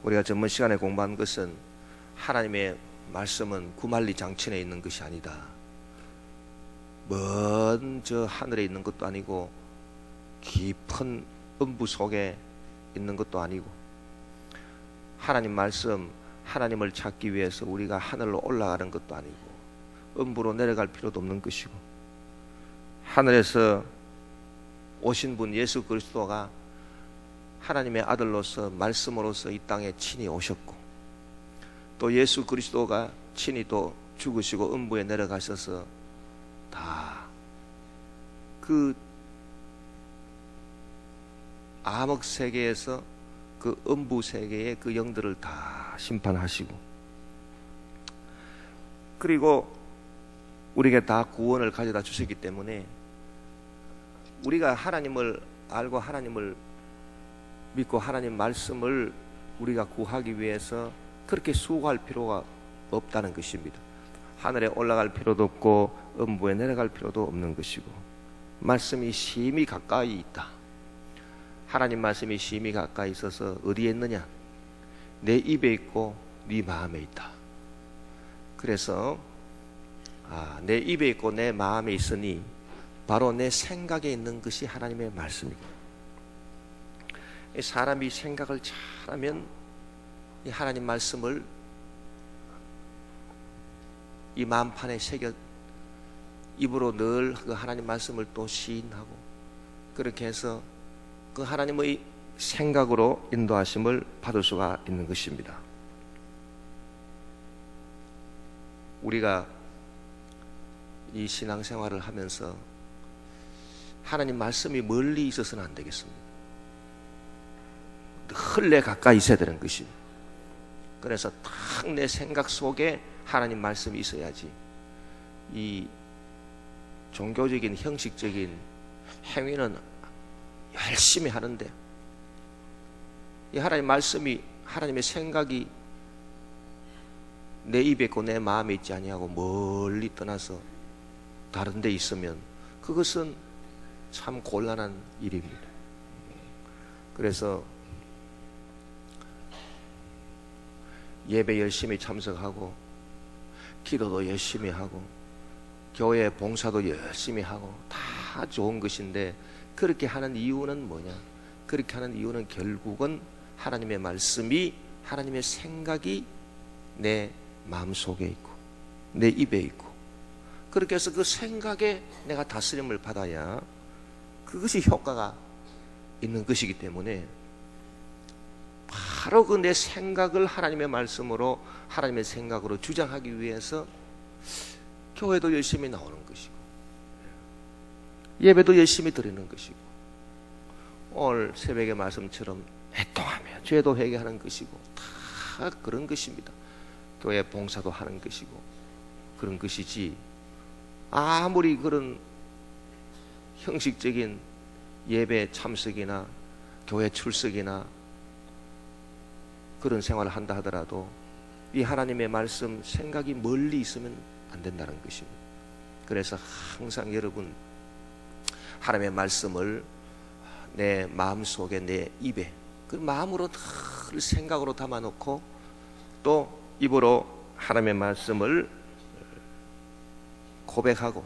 우리가 전번 시간에 공부한 것은 하나님의 말씀은 구만리 장천에 있는 것이 아니다. 먼 저 하늘에 있는 것도 아니고 깊은 음부 속에 있는 것도 아니고, 하나님 말씀, 하나님을 찾기 위해서 우리가 하늘로 올라가는 것도 아니고 음부로 내려갈 필요도 없는 것이고, 하늘에서 오신 분 예수 그리스도가 하나님의 아들로서 말씀으로서 이 땅에 친히 오셨고, 또 예수 그리스도가 친히 또 죽으시고 음부에 내려가셔서 다 그 암흑 세계에서 그 음부 세계의 그 영들을 다 심판하시고, 그리고 우리에게 다 구원을 가져다 주셨기 때문에 우리가 하나님을 알고 하나님을 믿고 하나님 말씀을 우리가 구하기 위해서 그렇게 수고할 필요가 없다는 것입니다. 하늘에 올라갈 필요도 없고 음부에 내려갈 필요도 없는 것이고, 말씀이 심히 가까이 있다. 하나님 말씀이 심히 가까이 있어서 어디에 있느냐? 내 입에 있고 네 마음에 있다. 그래서 내 입에 있고 내 마음에 있으니 바로 내 생각에 있는 것이 하나님의 말씀이고, 사람이 생각을 잘하면 이 하나님 말씀을 이 마음판에 새겨 입으로 늘 그 하나님 말씀을 또 시인하고, 그렇게 해서 그 하나님의 생각으로 인도하심을 받을 수가 있는 것입니다. 우리가 이 신앙생활을 하면서 하나님 말씀이 멀리 있어서는 안 되겠습니다. 늘 내 가까이 있어야 되는 것입니다. 그래서 딱 내 생각 속에 하나님 말씀이 있어야지 이 종교적인 형식적인 행위는 열심히 하는데, 이 하나님 말씀이, 하나님의 생각이 내 입에 있고 내 마음에 있지 아니하고 멀리 떠나서 다른 데 있으면 그것은 참 곤란한 일입니다. 그래서 예배 열심히 참석하고 기도도 열심히 하고 교회 봉사도 열심히 하고 다 좋은 것인데, 그렇게 하는 이유는 뭐냐? 그렇게 하는 이유는 결국은 하나님의 말씀이, 하나님의 생각이 내 마음속에 있고 내 입에 있고, 그렇게 해서 그 생각에 내가 다스림을 받아야 그것이 효과가 있는 것이기 때문에, 바로 그 내 생각을 하나님의 말씀으로, 하나님의 생각으로 주장하기 위해서 교회도 열심히 나오는 것이고 예배도 열심히 드리는 것이고, 오늘 새벽의 말씀처럼 애통하며 죄도 회개하는 것이고 다 그런 것입니다. 교회 봉사도 하는 것이고 그런 것이지, 아무리 그런 형식적인 예배 참석이나 교회 출석이나 그런 생활을 한다 하더라도 이 하나님의 말씀 생각이 멀리 있으면 안 된다는 것입니다. 그래서 항상 여러분 하나님의 말씀을 내 마음속에, 내 입에, 그 마음으로 늘 생각으로 담아놓고 또 입으로 하나님의 말씀을 고백하고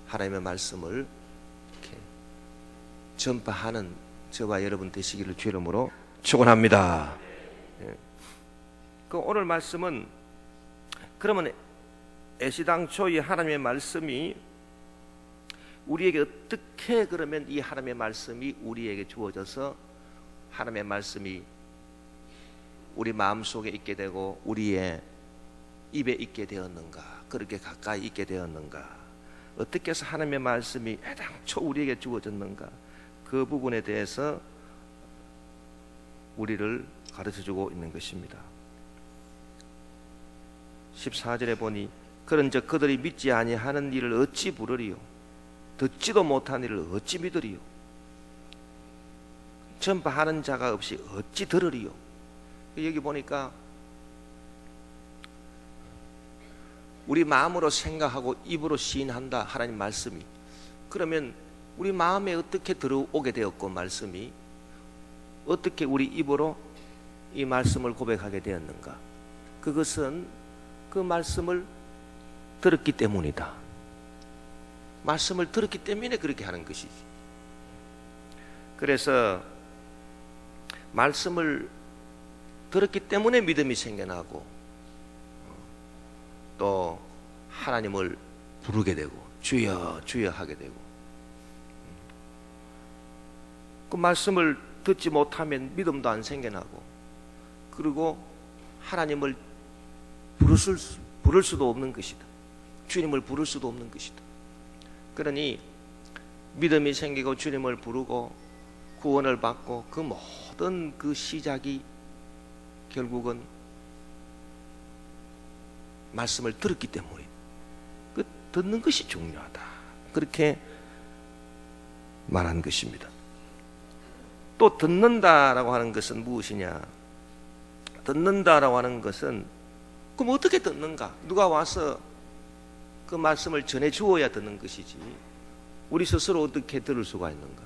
하나님의 말씀을 이렇게 전파하는 저와 여러분 되시기를 주의 이름으로 축원합니다. 그 오늘 말씀은, 그러면 애시당초 이 하나님의 말씀이 우리에게 어떻게, 그러면 이 하나님의 말씀이 우리에게 주어져서 하나님의 말씀이 우리 마음속에 있게 되고 우리의 입에 있게 되었는가, 그렇게 가까이 있게 되었는가, 어떻게 해서 하나님의 말씀이 애당초 우리에게 주어졌는가, 그 부분에 대해서 우리를 가르쳐주고 있는 것입니다. 14절에 보니 그런즉 그들이 믿지 아니하는 일을 어찌 부르리요, 듣지도 못한 일을 어찌 믿으리요, 전파하는 자가 없이 어찌 들으리요. 여기 보니까 우리 마음으로 생각하고 입으로 시인한다 하나님 말씀이, 그러면 우리 마음에 어떻게 들어오게 되었고, 말씀이 어떻게 우리 입으로 이 말씀을 고백하게 되었는가? 그것은 그 말씀을 들었기 때문이다. 말씀을 들었기 때문에 그렇게 하는 것이지. 그래서 말씀을 들었기 때문에 믿음이 생겨나고 또 하나님을 부르게 되고 주여 주여 하게 되고, 그 말씀을 듣지 못하면 믿음도 안 생겨나고, 그리고 하나님을 부를 수도 없는 것이다. 주님을 부를 수도 없는 것이다. 그러니 믿음이 생기고 주님을 부르고 구원을 받고 그 모든 그 시작이 결국은 말씀을 들었기 때문이다. 그 듣는 것이 중요하다. 그렇게 말한 것입니다. 또 듣는다라고 하는 것은 무엇이냐? 듣는다라고 하는 것은 그럼 어떻게 듣는가? 누가 와서 그 말씀을 전해 주어야 듣는 것이지, 우리 스스로 어떻게 들을 수가 있는가?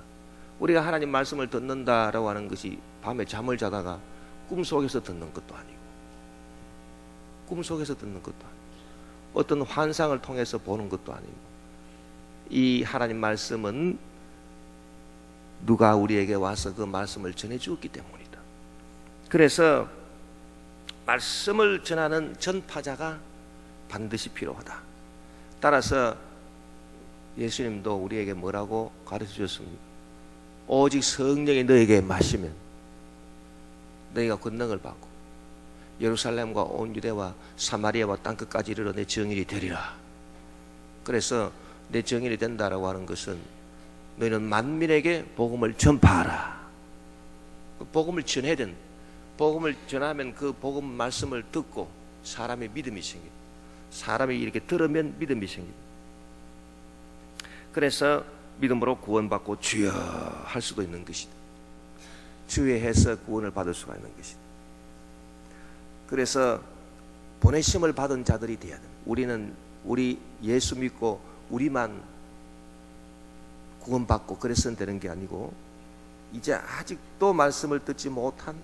우리가 하나님 말씀을 듣는다라고 하는 것이 밤에 잠을 자다가 꿈속에서 듣는 것도 아니고, 꿈속에서 듣는 것도 아니고, 어떤 환상을 통해서 보는 것도 아니고, 이 하나님 말씀은 누가 우리에게 와서 그 말씀을 전해 주었기 때문이다. 그래서 말씀을 전하는 전파자가 반드시 필요하다. 따라서 예수님도 우리에게 뭐라고 가르쳐 주셨습니까? 오직 성령이 너에게 마시면 너희가 권능을 받고 예루살렘과 온 유대와 사마리아와 땅끝까지 이르러 내 증인이 되리라. 그래서 내 증인이 된다라고 하는 것은 너희는 만민에게 복음을 전파하라. 복음을 전해야 된다. 복음을 전하면 그 복음 말씀을 듣고 사람의 믿음이 생깁니다. 사람이 이렇게 들으면 믿음이 생깁니다. 그래서 믿음으로 구원받고 주여 할 수도 있는 것이다. 주여해서 구원을 받을 수가 있는 것이다. 그래서 보내심을 받은 자들이 되어야 됩니다. 우리 예수 믿고 우리만 구원받고 그래서는 되는 게 아니고, 이제 아직도 말씀을 듣지 못한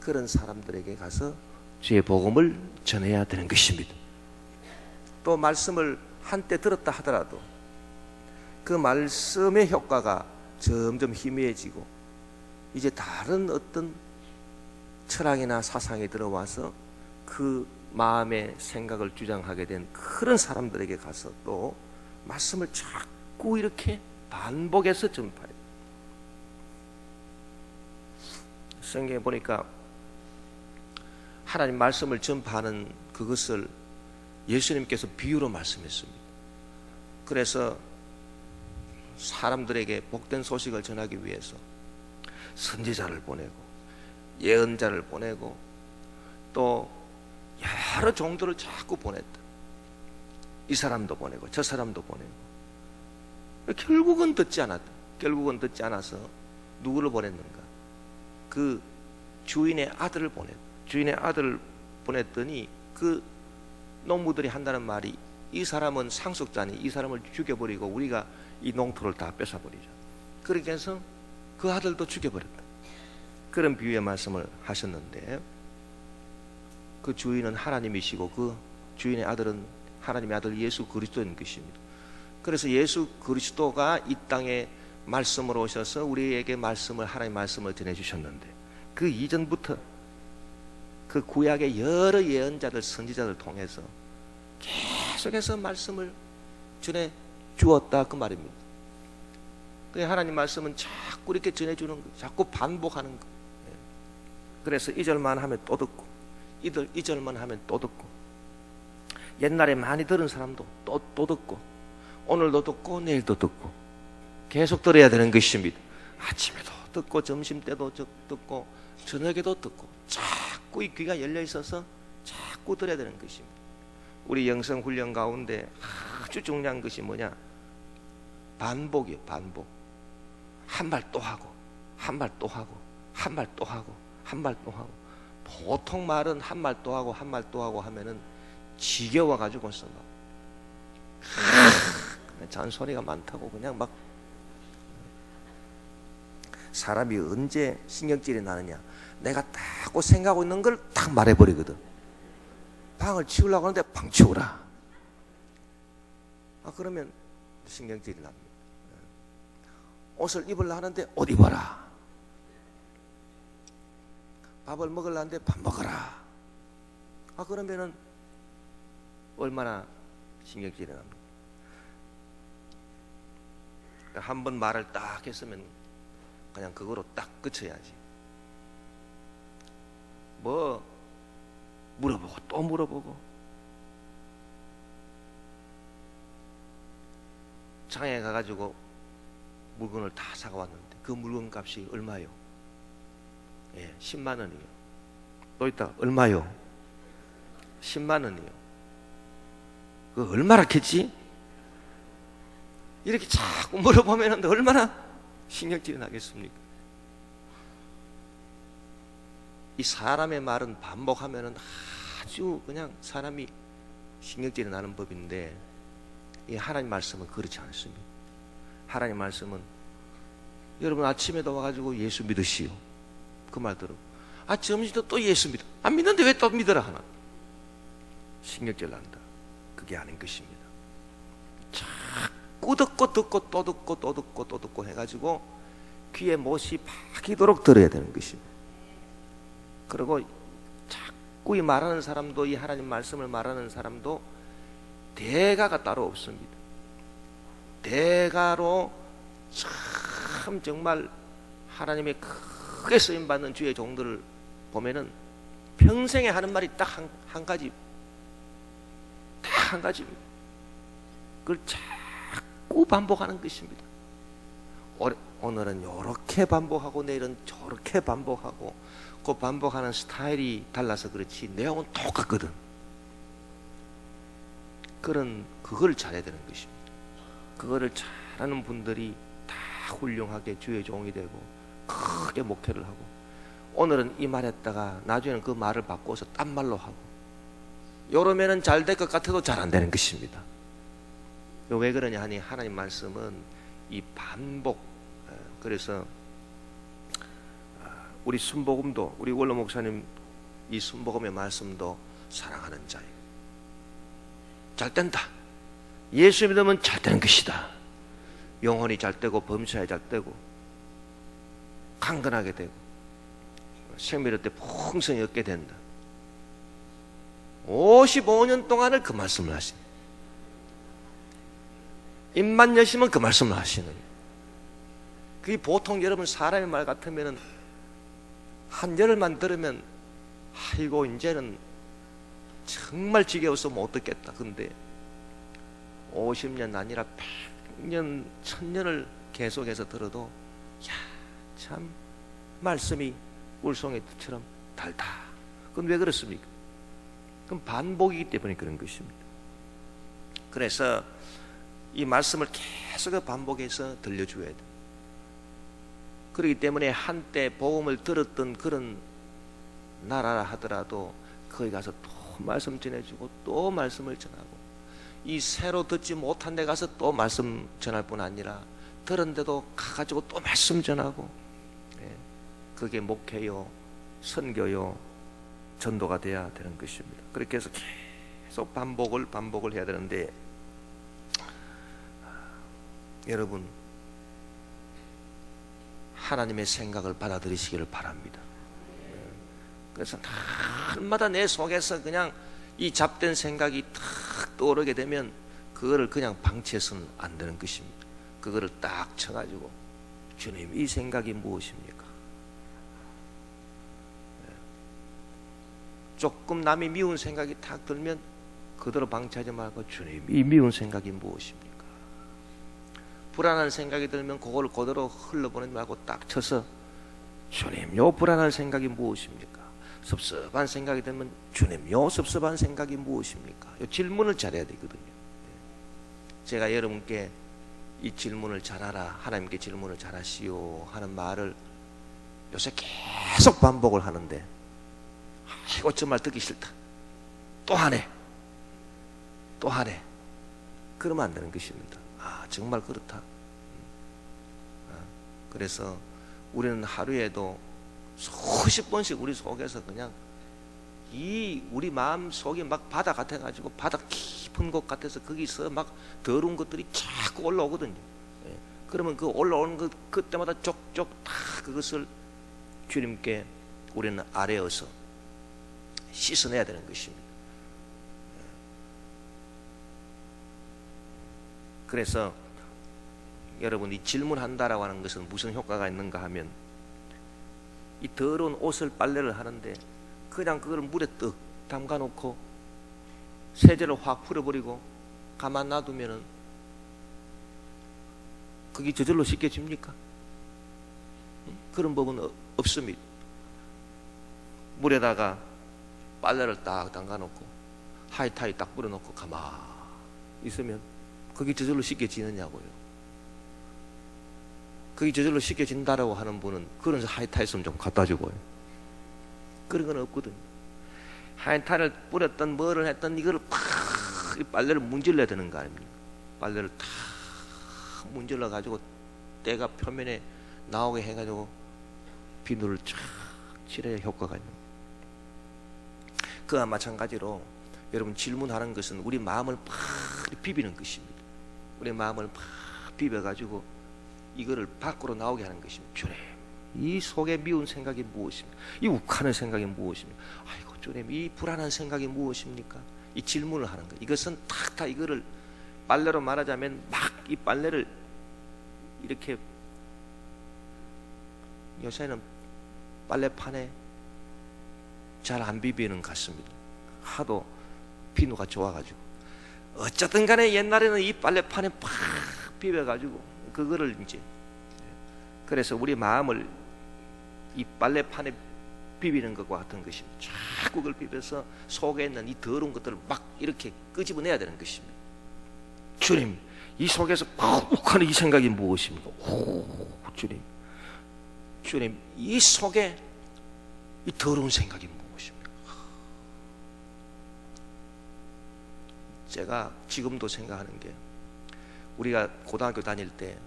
그런 사람들에게 가서 주의 복음을 전해야 되는 것입니다. 또 말씀을 한때 들었다 하더라도 그 말씀의 효과가 점점 희미해지고 이제 다른 어떤 철학이나 사상이 들어와서 그 마음의 생각을 주장하게 된 그런 사람들에게 가서 또 말씀을 자꾸 이렇게 반복해서 전파해요. 성경에 보니까 하나님 말씀을 전파하는 그것을 예수님께서 비유로 말씀했습니다. 그래서 사람들에게 복된 소식을 전하기 위해서 선지자를 보내고 예언자를 보내고 또 여러 종들을 자꾸 보냈다. 이 사람도 보내고 저 사람도 보내고 결국은 듣지 않았다. 결국은 듣지 않아서 누구를 보냈는가? 그 주인의 아들을 보냈다. 주인의 아들을 보냈더니 그 농부들이 한다는 말이, 이 사람은 상속자니 이 사람을 죽여버리고 우리가 이 농토를 다 뺏어버리자. 그렇게 해서 그 아들도 죽여버렸다. 그런 비유의 말씀을 하셨는데, 그 주인은 하나님이시고 그 주인의 아들은 하나님의 아들 예수 그리스도인 것입니다. 그래서 예수 그리스도가 이 땅에 말씀으로 오셔서 우리에게 하나님의 말씀을 전해주셨는데, 그 이전부터 그 구약의 여러 예언자들 선지자들 통해서 계속해서 말씀을 전해 주었다 그 말입니다. 하나님 말씀은 자꾸 이렇게 전해주는 거예요. 자꾸 반복하는 거예요. 그래서 2절만 하면 또 듣고 2절만 하면 또 듣고, 옛날에 많이 들은 사람도 또 듣고 오늘도 듣고 내일도 듣고 계속 들어야 되는 것입니다. 아침에도 듣고 점심때도 듣고 저녁에도 듣고 자꾸 이 귀가 열려 있어서 자꾸 들어야 되는 것입니다. 우리 영성 훈련 가운데 아주 중요한 것이 뭐냐? 반복이에요. 반복. 한 말 또 하고 한 말 또 하고 한 말 또 하고 한 말 또 하고. 보통 말은 한 말 또 하고 한 말 또 하고 하면은 지겨워 가지고서 막 잔소리가 많다고 그냥 막 사람이 언제 신경질이 나느냐, 내가 딱 생각하고 있는 걸 딱 말해버리거든. 방을 치우려고 하는데 방 치우라. 그러면 신경질이 납니다. 옷을 입으려고 하는데 옷 입어라. 밥을 먹으려고 하는데 밥 먹어라. 그러면은 얼마나 신경질이 납니까? 한 번 말을 딱 했으면 그냥 그거로 딱 끝쳐야지. 뭐 물어보고 또 물어보고. 장에 가가지고 물건을 다 사가 왔는데 그 물건 값이 얼마요? 10만 원이요. 또 있다, 얼마요? 10만 원이요. 그 얼마나 겠지? 이렇게 자꾸 물어보면 얼마나 신경질이 나겠습니까? 이 사람의 말은 반복하면 아주 그냥 사람이 신경질이 나는 법인데, 이 하나님 말씀은 그렇지 않습니다. 하나님 말씀은 여러분 아침에도 와가지고 예수 믿으시오, 그 말 들어. 점심도 또 예수 믿어. 안 믿는데 왜 또 믿으라 하나? 신경질 난다. 그게 아닌 것입니다. 자꾸 듣고 또 듣고 해가지고 귀에 못이 박히도록 들어야 되는 것입니다. 그리고 자꾸 이 말하는 사람도, 이 하나님 말씀을 말하는 사람도 대가가 따로 없습니다. 대가로 참 정말 하나님의 크게 쓰임받는 주의 종들을 보면은 평생에 하는 말이 딱 한 가지, 딱 한 가지입니다. 그걸 자꾸 반복하는 것입니다. 오늘은 이렇게 반복하고 내일은 저렇게 반복하고, 그 반복하는 스타일이 달라서 그렇지 내용은 똑같거든. 그걸 잘해야 되는 것입니다. 그거를 잘하는 분들이 다 훌륭하게 주의 종이 되고 크게 목회를 하고, 오늘은 이 말 했다가 나중에는 그 말을 바꿔서 딴 말로 하고, 이러면은 잘 될 것 같아도 잘 안 되는 것입니다. 왜 그러냐 하니, 하나님 말씀은 이 반복. 그래서 우리 순복음도, 우리 원로 목사님 이 순복음의 말씀도 사랑하는 자예요. 잘 된다. 예수 믿으면 잘 되는 것이다. 영혼이 잘 되고 범사에 잘 되고 강건하게 되고 생명의 때 풍성히 얻게 된다. 55년 동안을 그 말씀을 하시는, 입만 여시면 그 말씀을 하시는. 그게 보통 여러분 사람의 말 같으면은 한 열흘만 들으면 아이고 이제는 정말 지겨워서 못 듣겠다. 근데 50년 아니라 100년, 1000년을 계속해서 들어도 참 말씀이 물송이처럼 달다. 그건 왜 그렇습니까? 그건 반복이기 때문에 그런 것입니다. 그래서 이 말씀을 계속 반복해서 들려줘야 돼. 그렇기 때문에 한때 복음을 들었던 그런 나라라 하더라도 거기 가서 또 말씀 전해주고 또 말씀을 전하고, 이 새로 듣지 못한 데 가서 또 말씀 전할 뿐 아니라 들은데도 가가지고 또 말씀 전하고, 그게 목회요, 선교요, 전도가 돼야 되는 것입니다. 그렇게 해서 계속 반복을 해야 되는데, 여러분 하나님의 생각을 받아들이시기를 바랍니다. 그래서 날마다 내 속에서 그냥 이 잡된 생각이 탁 떠오르게 되면 그거를 그냥 방치해서는 안 되는 것입니다. 그거를 딱 쳐가지고, 주님 이 생각이 무엇입니까? 조금 남이 미운 생각이 탁 들면 그대로 방치하지 말고, 주님 이 미운 생각이 무엇입니까? 불안한 생각이 들면 그걸 그대로 흘러보내지 말고 딱 쳐서, 주님 요 불안한 생각이 무엇입니까? 섭섭한 생각이 들면, 주님 요 섭섭한 생각이 무엇입니까? 요 질문을 잘해야 되거든요. 제가 여러분께 이 질문을 잘하라, 하나님께 질문을 잘하시오 하는 말을 요새 계속 반복을 하는데, 이거 정말 듣기 싫다, 또 하네, 또 하네, 그러면 안 되는 것입니다. 정말 그렇다. 그래서 우리는 하루에도 수십 번씩 우리 속에서 그냥 이 우리 마음 속이 막 바다 같아가지고 바다 깊은 곳 같아서 거기서 막 더러운 것들이 자꾸 올라오거든요. 예. 그러면 그 올라오는 것 그때마다 족족 다 그것을 주님께 우리는 아뢰어서 씻어내야 되는 것입니다. 그래서 여러분이 질문한다라고 하는 것은 무슨 효과가 있는가 하면 이 더러운 옷을 빨래를 하는데 그냥 그걸 물에 떡 담가 놓고 세제를 확 풀어버리고 가만 놔두면은 그게 저절로 씻겨집니까? 그런 법은 없습니다. 물에다가 빨래를 딱 담가 놓고 하이타이 딱 뿌려놓고 가만 있으면 그게 저절로 씻겨지느냐고요. 그게 저절로 씻겨진다라고 하는 분은 그런 하이타이 좀 갖다 주고요. 그런 건 없거든요. 하이타이를 뿌렸던 뭐를 했던 이거를 팍 빨래를 문질러야 되는 거 아닙니까? 빨래를 탁 문질러 가지고 때가 표면에 나오게 해가지고 비누를 쫙 칠해야 효과가 있는 거예요. 그와 마찬가지로 여러분 질문하는 것은 우리 마음을 팍 비비는 것입니다. 우리 마음을 팍 비벼가지고 이거를 밖으로 나오게 하는 것입니다. 주님, 이 속에 미운 생각이 무엇입니까? 이 욱하는 생각이 무엇입니까? 아이고 주님, 이 불안한 생각이 무엇입니까? 이 질문을 하는 거예요. 이것은 탁 이거를 빨래로 말하자면 막 이 빨래를 이렇게 요새는 빨래판에 잘 안 비비는 것 같습니다. 하도 비누가 좋아가지고 어쨌든 간에 옛날에는 이 빨래판에 팍 비벼가지고 그거를 이제 그래서 우리 마음을 이 빨래판에 비비는 것과 같은 것입니다. 자꾸 그걸 비벼서 속에 있는 이 더러운 것들을 막 이렇게 끄집어내야 되는 것입니다. 주님, 이 속에서 욱하는 이 생각이 무엇입니까? 주님, 이 속에 이 더러운 생각이 무엇입니까? 제가 지금도 생각하는 게 우리가 고등학교 다닐 때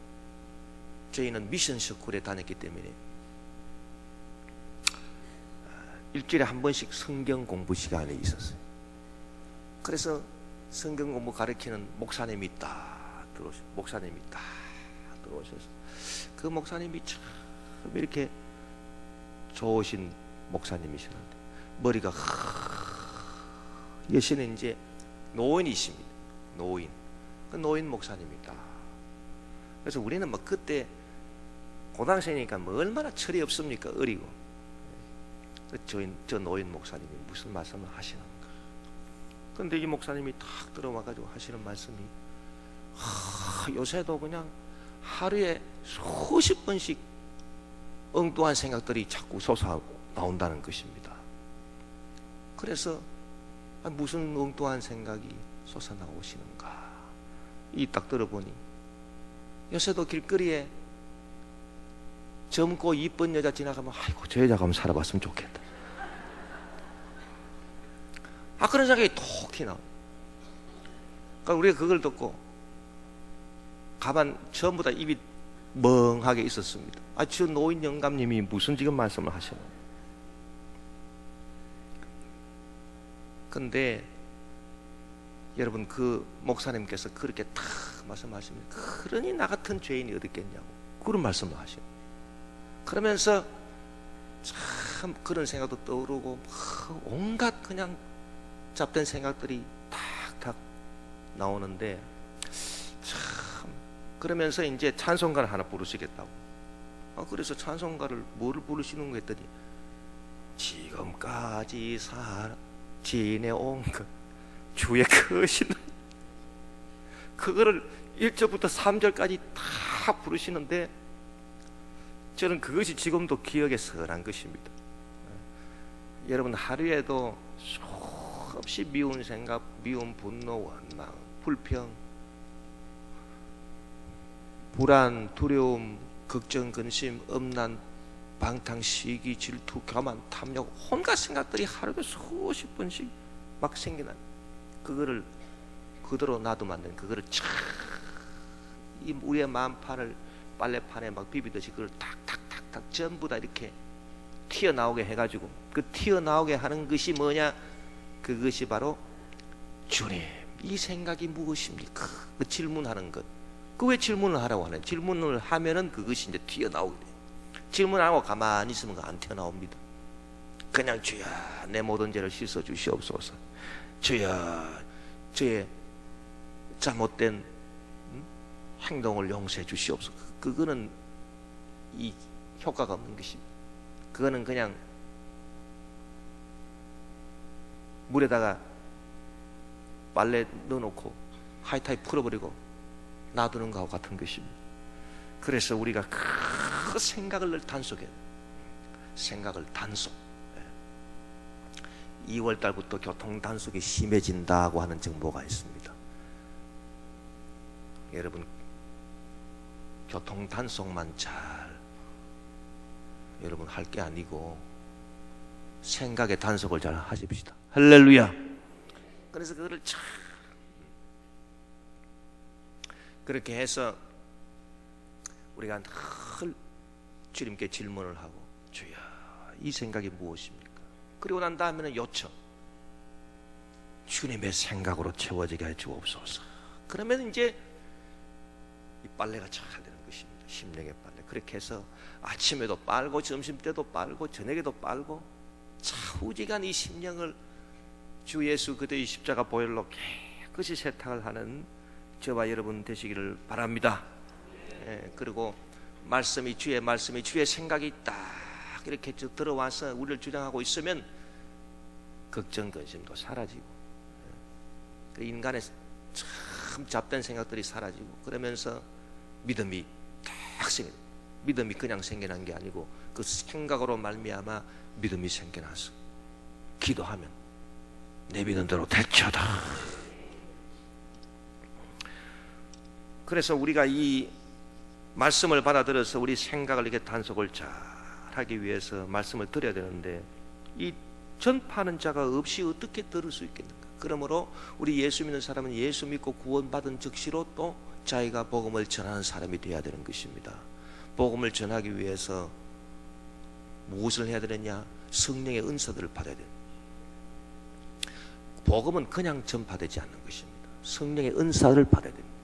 저희는 미션 스쿨에 다녔기 때문에 일주일에 한 번씩 성경 공부 시간이 있었어요. 그래서 성경 공부 가르치는 목사님이 딱 들어오셔서 그 목사님이 참 이렇게 좋으신 목사님이시는데 머리가 여신은 이제 노인이십니다. 그 노인 목사님이다. 그래서 우리는 뭐 그때 고등학생이니까 뭐 얼마나 철이 없습니까? 어리고. 저 노인 목사님이 무슨 말씀을 하시는가. 근데 이 목사님이 탁 들어와가지고 하시는 말씀이 요새도 그냥 하루에 수십 번씩 엉뚱한 생각들이 자꾸 솟아 나온다는 것입니다. 그래서 무슨 엉뚱한 생각이 솟아 나오시는가. 이 딱 들어보니 요새도 길거리에 젊고 이쁜 여자 지나가면 아이고 저 여자가 한번 살아봤으면 좋겠다. 그런 생각이 톡 튀나. 그러니까 우리가 그걸 듣고 가만 전부 다 입이 멍하게 있었습니다. 저 노인 영감님이 무슨 지금 말씀을 하시나. 근데 여러분 그 목사님께서 그렇게 탁 말씀하시면 그러니 나 같은 죄인이 어디 있겠냐고 그런 말씀을 하시고 그러면서 참 그런 생각도 떠오르고 온갖 그냥 잡된 생각들이 탁탁 나오는데 참 그러면서 이제 찬송가를 하나 부르시겠다고. 그래서 찬송가를 뭐를 부르시는 거 했더니 지금까지 지내온 것 주의 크신 그거를 1절부터 3절까지 다 부르시는데 저는 그것이 지금도 기억에 선한 것입니다. 여러분 하루에도 수없이 미운 생각, 미운 분노, 원망, 불평, 불안, 두려움, 걱정, 근심, 엄난, 방탕, 시기, 질투, 교만, 탐욕 온갖 생각들이 하루에 수십 번씩 막 생겨난 그거를 그대로 놔두면 안 되는 그거를 이 우리의 마음판을 빨래판에 막 비비듯이 그걸 탁탁탁 탁탁탁 전부 다 이렇게 튀어나오게 해가지고, 그 튀어나오게 하는 것이 뭐냐? 그것이 바로 주님, 이 생각이 무엇입니까? 그 질문하는 것. 그 왜 질문을 하라고 하는? 질문을 하면은 그것이 이제 튀어나오게 돼요. 질문 안 하고 가만히 있으면 그거 안 튀어나옵니다. 그냥 주여 내 모든 죄를 씻어 주시옵소서. 주여 저의 잘못된 행동을 용서해 주시옵소서. 그거는 이 효과가 없는 것입니다. 그거는 그냥 물에다가 빨래 넣어놓고 하이타이 풀어버리고 놔두는 것과 같은 것입니다. 그래서 우리가 그 생각을 늘 단속해야 돼요. 생각을 단속. 2월 달부터 교통 단속이 심해진다고 하는 정보가 있습니다. 여러분, 교통 단속만 잘 여러분 할 게 아니고 생각의 단속을 잘 하십시다. 할렐루야. 그래서 그거를 참 그렇게 해서 우리가 늘 주님께 질문을 하고, 주여 이 생각이 무엇입니까? 그리고 난 다음에는 요청, 주님의 생각으로 채워지게 해 주옵소서. 그러면 이제 이 빨래가 잘 되는 것입니다. 심령의 빨래. 그렇게 해서 아침에도 빨고 점심때도 빨고 저녁에도 빨고 차후지간 이 심령을 주 예수 그대의 십자가 보혈로 깨끗이 세탁을 하는 저와 여러분 되시기를 바랍니다. 그리고 말씀이 주의 말씀이 주의 생각이 딱 이렇게 들어와서 우리를 주장하고 있으면 걱정 근심도 사라지고, 인간의 참 잡된 생각들이 사라지고, 그러면서 믿음이 딱 생겨. 믿음이 그냥 생겨난 게 아니고 그 생각으로 말미암아 믿음이 생겨나서 기도하면 내 믿음대로 될지어다. 그래서 우리가 이 말씀을 받아들여서 우리 생각을 이렇게 단속을 잘 하기 위해서 말씀을 드려야 되는데, 이 전파하는 자가 없이 어떻게 들을 수 있겠는가? 그러므로 우리 예수 믿는 사람은 예수 믿고 구원받은 즉시로 또 자기가 복음을 전하는 사람이 되어야 되는 것입니다. 복음을 전하기 위해서 무엇을 해야 되느냐? 성령의 은사들을 받아야 돼요. 복음은 그냥 전파되지 않는 것입니다. 성령의 은사를 받아야 됩니다.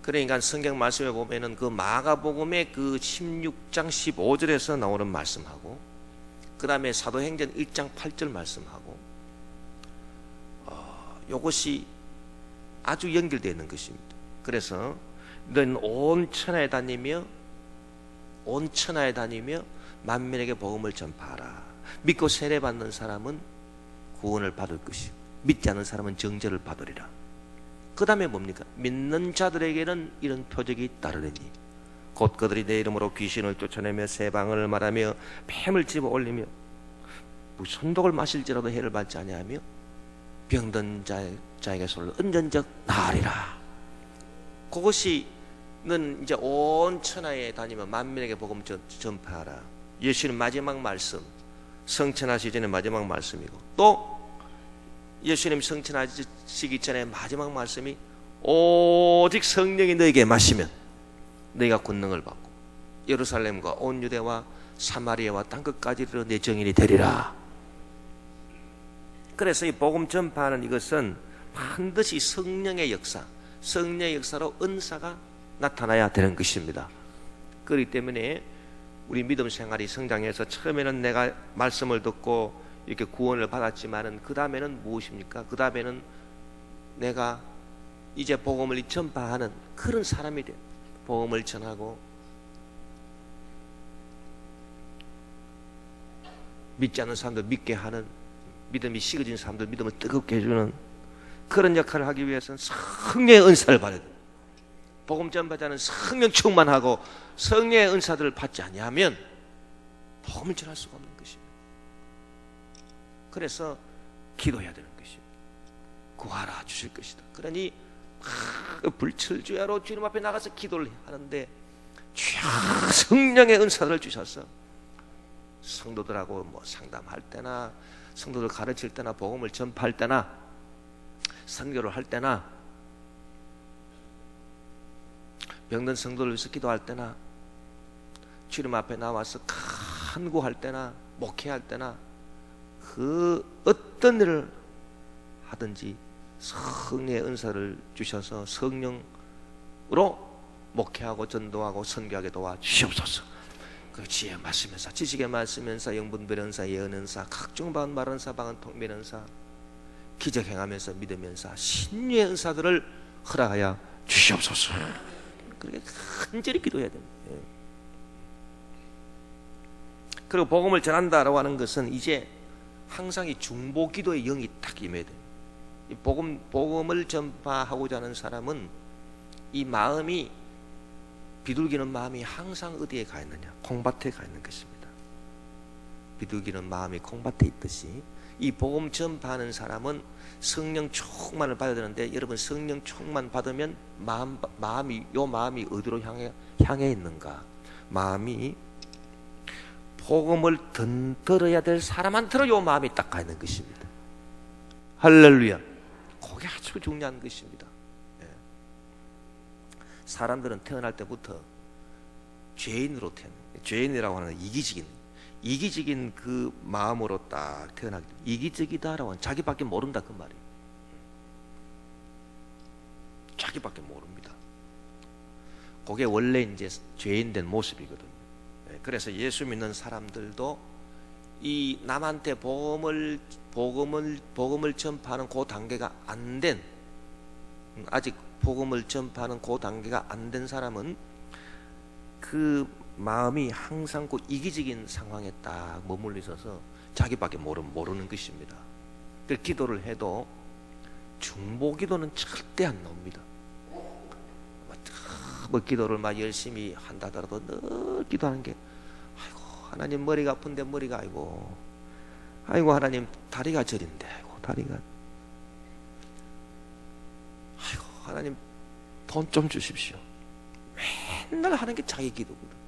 그러니까 성경 말씀에 보면은 그 마가복음의 그 16장 15절에서 나오는 말씀하고, 그 다음에 사도행전 1장 8절 말씀하고, 이것이 아주 연결되어 있는 것입니다. 그래서 너는 온 천하에 다니며 만민에게 복음을 전파하라. 믿고 세례받는 사람은 구원을 받을 것이고 믿지 않는 사람은 정죄를 받으리라. 그 다음에 뭡니까? 믿는 자들에게는 이런 표적이 따르리니 곧 그들이 내 이름으로 귀신을 쫓아내며 새 방언을 말하며 뱀을 집어 올리며 선독을 마실지라도 해를 받지 아니하며 병든 자에게 손을 은전적 나으리라. 그것이는 이제 온 천하에 다니며 만민에게 복음 전파하라. 예수님 마지막 말씀, 성천하시기 전에 마지막 말씀이고, 또 예수님 성천하시기 전에 마지막 말씀이 오직 성령이 너에게 마시면 너희가 권능을 받고 예루살렘과 온 유대와 사마리아와 땅끝까지 이르러 내 증인이 되리라. 그래서 이 복음 전파하는 이것은 반드시 성령의 역사, 성령의 역사로 은사가 나타나야 되는 것입니다. 그렇기 때문에 우리 믿음 생활이 성장해서 처음에는 내가 말씀을 듣고 이렇게 구원을 받았지만은 그 다음에는 무엇입니까? 그 다음에는 내가 이제 복음을 전파하는 그런 사람이 돼. 복음을 전하고 믿지 않는 사람들 믿게 하는, 믿음이 식어진 사람들 믿음을 뜨겁게 해주는 그런 역할을 하기 위해서는 성령의 은사를 받아야 돼. 복음 전파자는 성령 충만하고 성령의 은사들을 받지 아니하면 복음을 전할 수가 없는 것입니다. 그래서 기도해야 되는 것입니다. 구하라 주실 것이다. 그러니 불철주야로 주님 앞에 나가서 기도를 하는데 주여 성령의 은사를 주셔서 성도들하고 뭐 상담할 때나 성도들 가르칠 때나 복음을 전파할 때나 선교를 할 때나 병든 성도를 위해서 기도할 때나 주님 앞에 나와서 간구할 때나 목회할 때나 그 어떤 일을 하든지 성령의 은사를 주셔서 성령으로 목회하고 전도하고 선교하게 도와주시옵소서. 그 지혜 말씀연사, 지식의 말씀연사, 영분별연사, 예언연사, 각종 방언 말언사, 방언 통변연사, 기적 행하면서 믿으면서 신유의 은사들을 허락하여 주시옵소서. 그렇게 간절히 기도해야 됩니다. 그리고 복음을 전한다라고 하는 것은 이제 항상 이 중보기도의 영이 딱 임해야 돼요. 이 복음을 전파하고자 하는 사람은 이 마음이, 비둘기는 마음이 항상 어디에 가 있느냐? 콩밭에 가 있는 것입니다. 비둘기는 마음이 콩밭에 있듯이 이 복음 전파하는 사람은 성령 충만을 받아야 되는데, 여러분 성령 충만 받으면 마음이 어디로 향해 있는가? 마음이 복음을 들어야 될 사람한테로 요 마음이 딱 가 있는 것입니다. 할렐루야. 그게 아주 중요한 것입니다. 사람들은 태어날 때부터 죄인으로 죄인이라고 하는 이기적인 그 마음으로 딱 태어나기, 이기적이다라고 하는, 자기밖에 모른다 그 말이에요. 자기밖에 모릅니다. 그게 원래 이제 죄인된 모습이거든요. 그래서 예수 믿는 사람들도 이 남한테 복음을 전파하는 그 단계가 안 된, 아직 복음을 전파하는 그 단계가 안 된 사람은 그 마음이 항상 그 이기적인 상황에 딱 머물러 있어서 자기밖에 모르는 것입니다. 그 기도를 해도 중보기도는 절대 안 나옵니다. 뭐 기도를 막 열심히 한다 하더라도 늘 기도하는 게, 아이고 하나님 머리가 아픈데 머리가, 아이고 하나님 다리가 저린데, 아이고 다리가, 아이고 하나님 돈 좀 주십시오. 맨날 하는 게 자기 기도거든.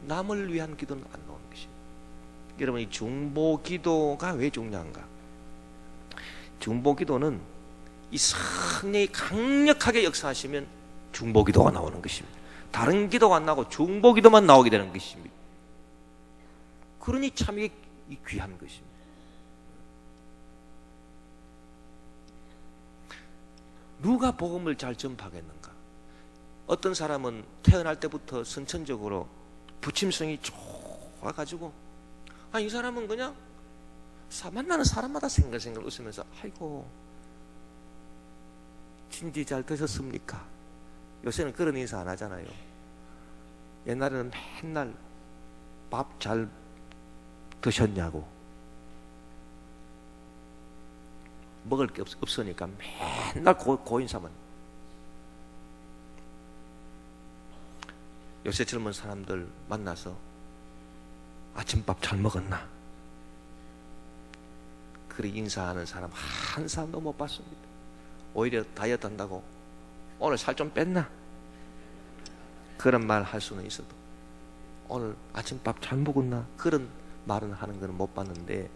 남을 위한 기도는 안 나오는 것입니다. 여러분, 이 중보기도가 왜 중요한가? 중보기도는 이 성령이 강력하게 역사하시면 중보기도가 나오는 것입니다. 다른 기도가 안 나오고 중보기도만 나오게 되는 것입니다. 그러니 참 이게 귀한 것입니다. 누가 복음을 잘 전파하겠는가? 어떤 사람은 태어날 때부터 선천적으로 부침성이 좋아가지고, 이 사람은 그냥 만나는 사람마다 생글생글 웃으면서, 아이고 진지 잘 드셨습니까? 요새는 그런 인사 안 하잖아요. 옛날에는 맨날 밥 잘 드셨냐고, 먹을 게 없으니까 맨날 고인사만. 요새 젊은 사람들 만나서 아침밥 잘 먹었나? 그렇게 인사하는 사람 한 사람도 못 봤습니다. 오히려 다이어트 한다고 오늘 살 좀 뺐나? 그런 말 할 수는 있어도 오늘 아침밥 잘 먹었나? 그런 말은 하는 거는 못 봤는데,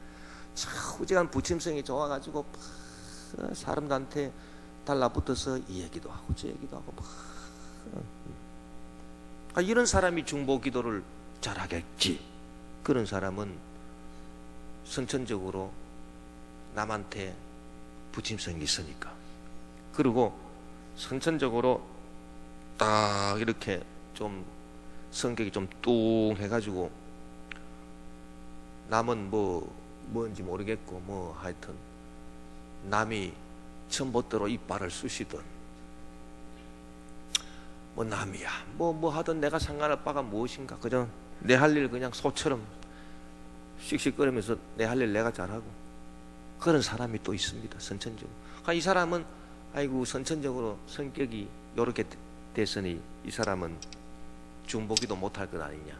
후지간 부침성이 좋아가지고 사람들한테 달라붙어서 이 얘기도 하고 저 얘기도 하고, 이런 사람이 중보기도를 잘하겠지. 그런 사람은 선천적으로 남한테 부침성이 있으니까, 그리고 선천적으로 딱 이렇게 좀 성격이 좀 뚱해가지고, 남은 뭔지 모르겠고 하여튼 남이 전봇대로 이빨을 쑤시든 남이야 하든 내가 상관할 바가 무엇인가, 그저 내 할 일 그냥 소처럼 씩씩거리면서 내 할 일 내가 잘하고, 그런 사람이 또 있습니다. 선천적으로. 이 사람은 아이고 선천적으로 성격이 이렇게 됐으니 이 사람은 중보기도 못할 것 아니냐,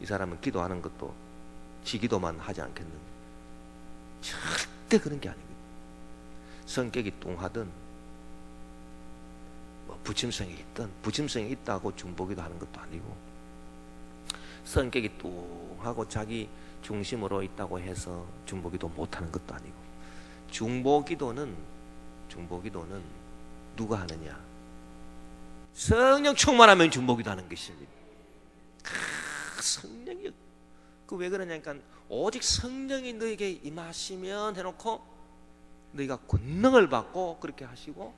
이 사람은 기도하는 것도 지 기도만 하지 않겠는가. 절대 그런 게 아닙니다. 성격이 뚱하든 부침성이 있든, 부침성이 있다고 중보기도 하는 것도 아니고, 성격이 뚱하고 자기 중심으로 있다고 해서 중보기도 못하는 것도 아니고, 중보기도는 누가 하느냐? 성령 충만하면 중보기도 하는 것입니다. 성령이 그 왜 그러냐니까 오직 성령이 너에게 임하시면 해놓고 너희가 권능을 받고 그렇게 하시고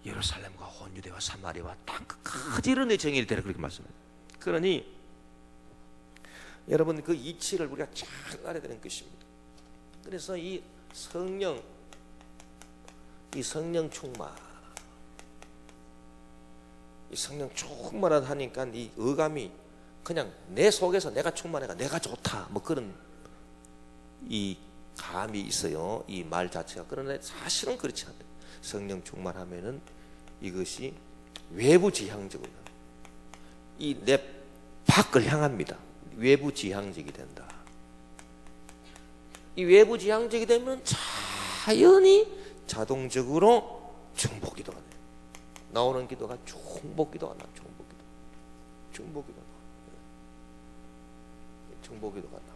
예루살렘과 온 유대와 사마리아와 땅 끝까지 이르는 정의를 되라 그렇게 말씀해요. 그러니 여러분 그 이치를 우리가 잘 알아야 되는 것입니다. 그래서 이 성령 충만, 이 성령 충만을 하니까 이 어감이 그냥 내 속에서 내가 충만해가 내가 좋다 뭐 그런 이 감이 있어요. 이 말 자체가. 그런데 사실은 그렇지 않아요. 성령 충만하면은 이것이 외부 지향적으로 이 내 밖을 향합니다. 외부 지향적이 된다. 이 외부 지향적이 되면 자연히 자동적으로 중보 기도가 돼요. 나오는 기도가 중보 기도가 나와. 중보 기도가 나와.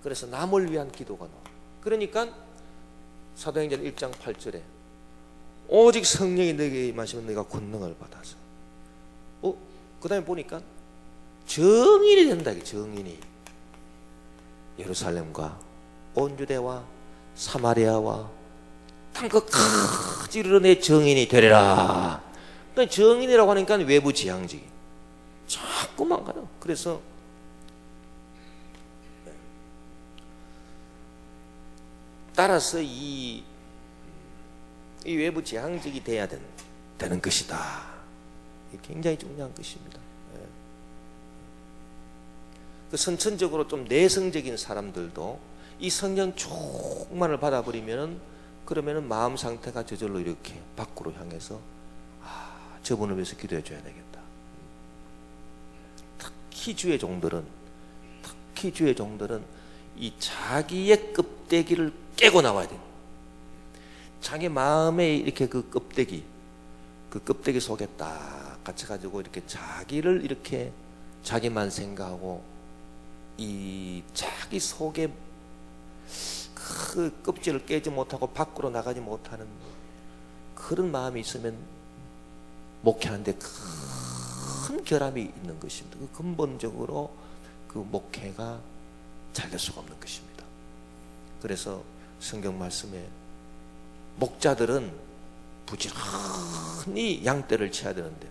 그래서 남을 위한 기도가 나와. 그러니까 사도행전 1장 8절에 오직 성령이 너에게 임하시면 너희가 권능을 받아서 그 다음에 보니까 정인이 된다. 정인이 예루살렘과 온 유대와 사마리아와 땅끝까지 이르러 정인이 되리라. 그러니까 정인이라고 하니까 외부 지향적이 자꾸만 가요. 그래서 따라서 이 외부 지향적이 돼야 되는 것이다. 굉장히 중요한 것입니다. 그 선천적으로 좀 내성적인 사람들도 이 성령 충만을 받아버리면은 그러면은 마음 상태가 저절로 이렇게 밖으로 향해서 저분을 위해서 기도해 줘야 되겠다. 특히 주의 종들은 이 자기의 껍데기를 깨고 나와야 돼요. 자기 마음에 이렇게 그 껍데기 속에 딱 갇혀가지고 이렇게 자기를 이렇게 자기만 생각하고 이 자기 속에 그 껍질을 깨지 못하고 밖으로 나가지 못하는 그런 마음이 있으면 목회하는데 큰 결함이 있는 것입니다. 그 근본적으로 그 목회가 잘 될 수가 없는 것입니다. 그래서 성경 말씀에 목자들은 부지런히 양떼를 쳐야 되는데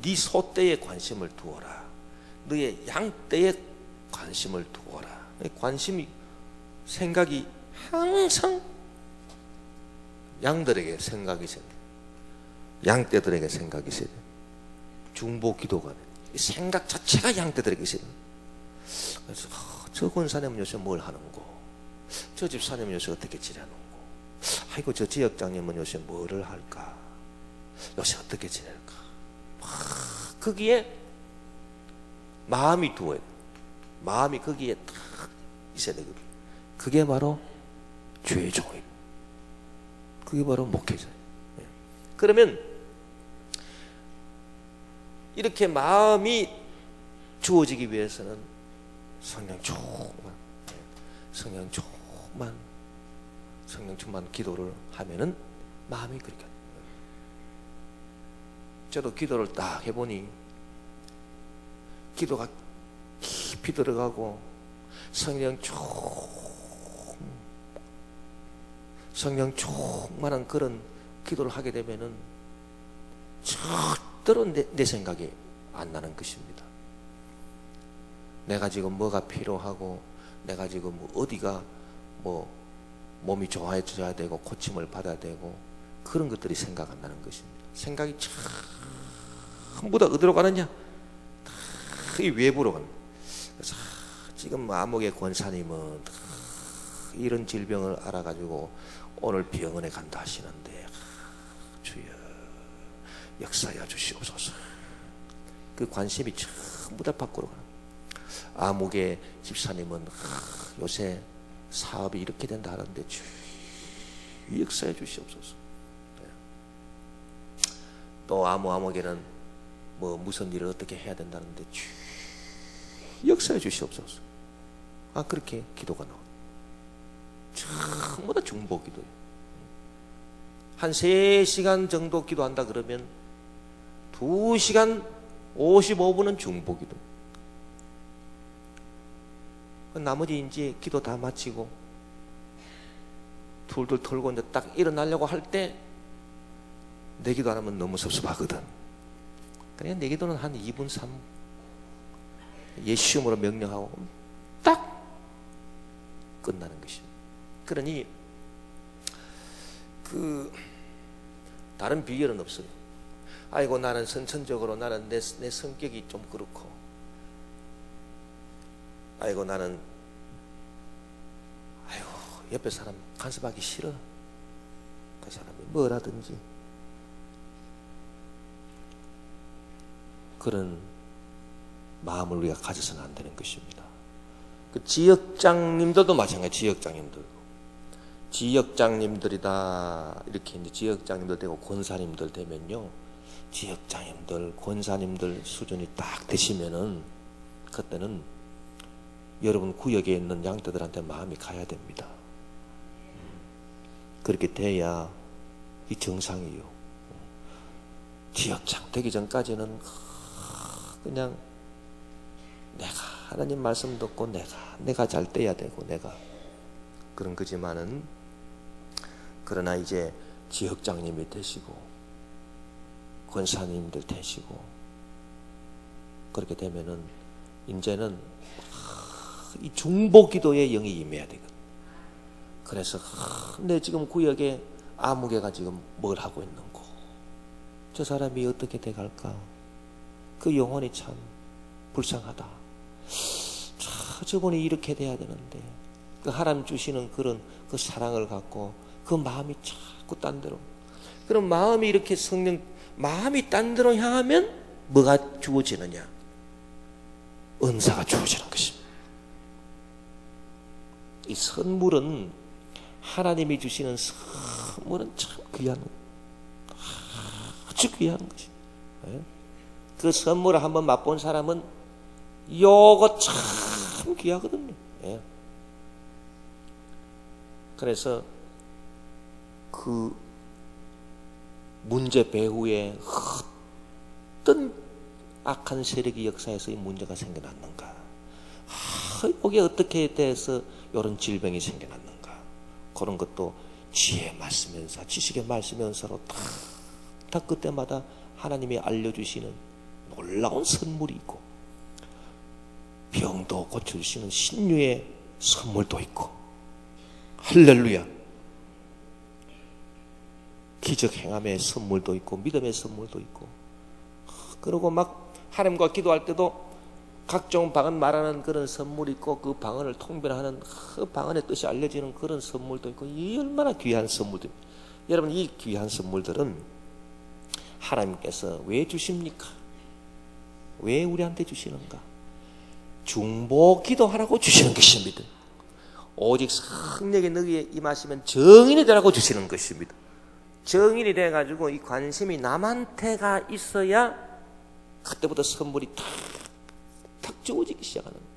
네 소떼에 관심을 두어라. 너의 양떼에 관심을 두어라. 관심이 생각이 항상 양들에게 생각이 있어야 돼. 양떼들에게 생각이 있어야 돼. 중보 기도가 돼. 생각 자체가 양떼들에게 있어야 돼. 그래서 저 권사님은 요새 뭘 하는고, 저 집사님은 요새 어떻게 지내는고, 아이고 저 지역장님은 요새 뭐를 할까, 요새 어떻게 지낼까. 거기에 마음이 두어야 돼. 마음이 거기에 딱 있어야 돼. 그게 바로 주의 종이. 그게 바로 목회자예요. 그러면 이렇게 마음이 주어지기 위해서는 성령 충만 기도를 하면은 마음이 그렇게. 저도 기도를 딱 해보니 기도가 깊이 들어가고 성령 충만한 그런 기도를 하게 되면은 절대로 내 생각이 안 나는 것입니다. 내가 지금 뭐가 필요하고 내가 지금 어디가 뭐 몸이 좋아져야 되고 고침을 받아야 되고 그런 것들이 생각 안 나는 것입니다. 생각이 전부 다 어디로 가느냐? 이 외부로 가는. 그래서 지금 암흑의 권사님은 이런 질병을 알아가지고 오늘 병원에 간다 하시는데 주여 역사여 주시옵소서. 그 관심이 전부 다 밖으로 가는. 암흑의 집사님은 요새 사업이 이렇게 된다 하는데 주여 역사여 주시옵소서. 또 암흑에는 뭐 무슨 일을 어떻게 해야 된다는데 주여 역사해 주시옵소서. 그렇게 기도가 나와. 전부 다 중보 기도예요. 한 3시간 정도 기도한다 그러면 2시간 55분은 중보기도. 나머지 이제 기도 다 마치고 툴툴 털고 이제 딱 일어나려고 할 때 내 기도 안 하면 너무 섭섭하거든. 그냥 내 기도는 한 2분 3분 예수님으로 명령하고 딱 끝나는 것입니다. 그러니 다른 비결은 없어요. 아이고 나는 선천적으로 나는 내 성격이 좀 그렇고, 아이고 나는 옆에 사람 간섭하기 싫어. 그 사람이 뭐라든지 그런 마음을 우리가 가져서는 안 되는 것입니다. 그 지역장님들도 마찬가지. 지역장님들이다 이렇게 이제 지역장님들 되고 권사님들 되면요, 지역장님들 권사님들 수준이 딱 되시면은 그때는 여러분 구역에 있는 양떼들한테 마음이 가야 됩니다. 그렇게 돼야 이 정상이요. 지역장 되기 전까지는 그냥 내가 하나님 말씀 듣고 내가 잘 돼야 되고 내가 그런 거지만은, 그러나 이제 지역장님이 되시고 권사님들 되시고 그렇게 되면은 이제는 이 중보기도의 영이 임해야 되거든. 그래서 내 지금 구역에 아무개가 지금 뭘 하고 있는 거, 저 사람이 어떻게 돼갈까, 그 영혼이 참 불쌍하다. 저분이 이렇게 돼야 되는데, 그 하나님 주시는 그런 그 사랑을 갖고 그 마음이 자꾸 딴 데로, 그럼 마음이 이렇게 마음이 딴 데로 향하면 뭐가 주어지느냐? 은사가 주어지는 것입니다. 이 선물은, 하나님이 주시는 선물은 참 귀한, 아주 귀한 것입니다. 그 선물을 한번 맛본 사람은 요거 참 귀하거든요. 그래서 그 문제 배후에 어떤 악한 세력이 역사에서 이 문제가 생겨났는가, 여기에 어떻게 돼서 이런 질병이 생겨났는가, 그런 것도 지혜의 말씀면서 지식의 말씀면서로 다 그때마다 하나님이 알려주시는 놀라운 선물이 있고, 병도 고쳐주시는 신유의 선물도 있고, 할렐루야, 기적 행함의 선물도 있고 믿음의 선물도 있고, 그리고 막 하나님과 기도할 때도 각종 방언 말하는 그런 선물이 있고, 그 방언을 통변하는 그 방언의 뜻이 알려지는 그런 선물도 있고, 이 얼마나 귀한 선물들입니다. 여러분, 이 귀한 선물들은 하나님께서 왜 주십니까? 왜 우리한테 주시는가? 중보 기도하라고 주시는 것입니다. 오직 성령이 너희에 임하시면 정인이 되라고 주시는 것입니다. 정인이 돼가지고 이 관심이 남한테가 있어야 그때부터 선물이 탁 주어지기 시작하는 거예요.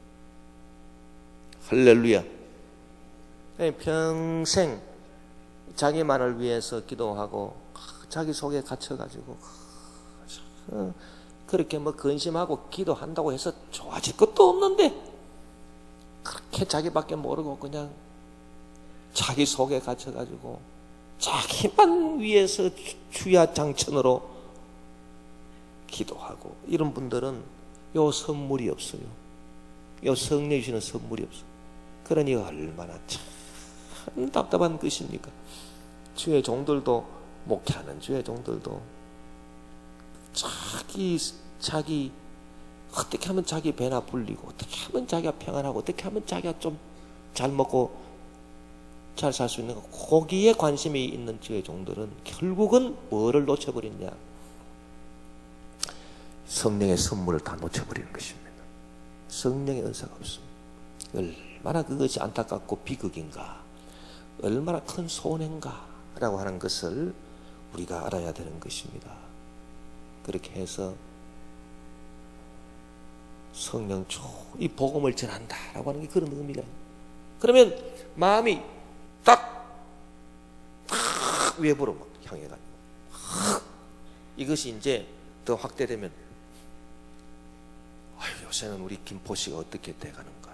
할렐루야. 평생 자기만을 위해서 기도하고 자기 속에 갇혀가지고 그렇게 뭐 근심하고 기도한다고 해서 좋아질 것도 없는데, 그렇게 자기밖에 모르고 그냥 자기 속에 갇혀가지고 자기만 위해서 주야장천으로 기도하고, 이런 분들은 요 선물이 없어요. 요 성령이 주시는 선물이 없어요. 그러니 얼마나 참 답답한 것입니까? 주의 종들도, 목회하는 주의 종들도 자기 어떻게 하면 자기 배나 불리고, 어떻게 하면 자기가 평안하고, 어떻게 하면 자기가 좀 잘 먹고 잘 살 수 있는 거, 거기에 관심이 있는 주의 종들은 결국은 뭐를 놓쳐버리냐? 성령의 선물을 다 놓쳐버리는 것입니다. 성령의 은사가 없습니다. 얼마나 그것이 안타깝고 비극인가, 얼마나 큰 손해인가 라고 하는 것을 우리가 알아야 되는 것입니다. 그렇게 해서 성령 이 복음을 전한다라고 하는 게 그런 의미가 있어요. 그러면 마음이 딱 외부로 막 향해가지고, 이것이 이제 더 확대되면 요새는 우리 김포시가 어떻게 돼가는가,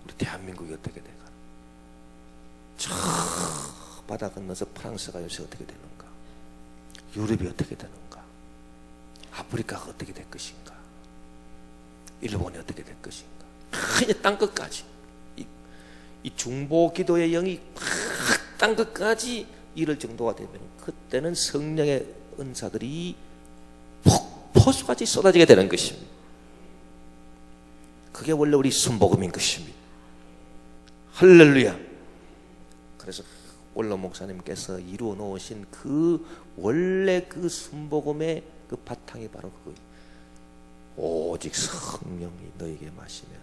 우리 대한민국이 어떻게 돼가는가, 저 바다 건너서 프랑스가 요새 어떻게 되는가, 유럽이 어떻게 되는가, 아프리카가 어떻게 될 것인가, 일본이 어떻게 될 것인가, 그냥 땅끝까지 이 중보 기도의 영이 땅끝까지 이를 정도가 되면 그때는 성령의 은사들이 폭포수같이 쏟아지게 되는 것입니다. 그게 원래 우리 순복음인 것입니다. 할렐루야. 그래서 원로 목사님께서 이루어 놓으신 그 원래 그 순복음의 그 바탕이 바로 그거예요. 오직 성령이 너에게 마시면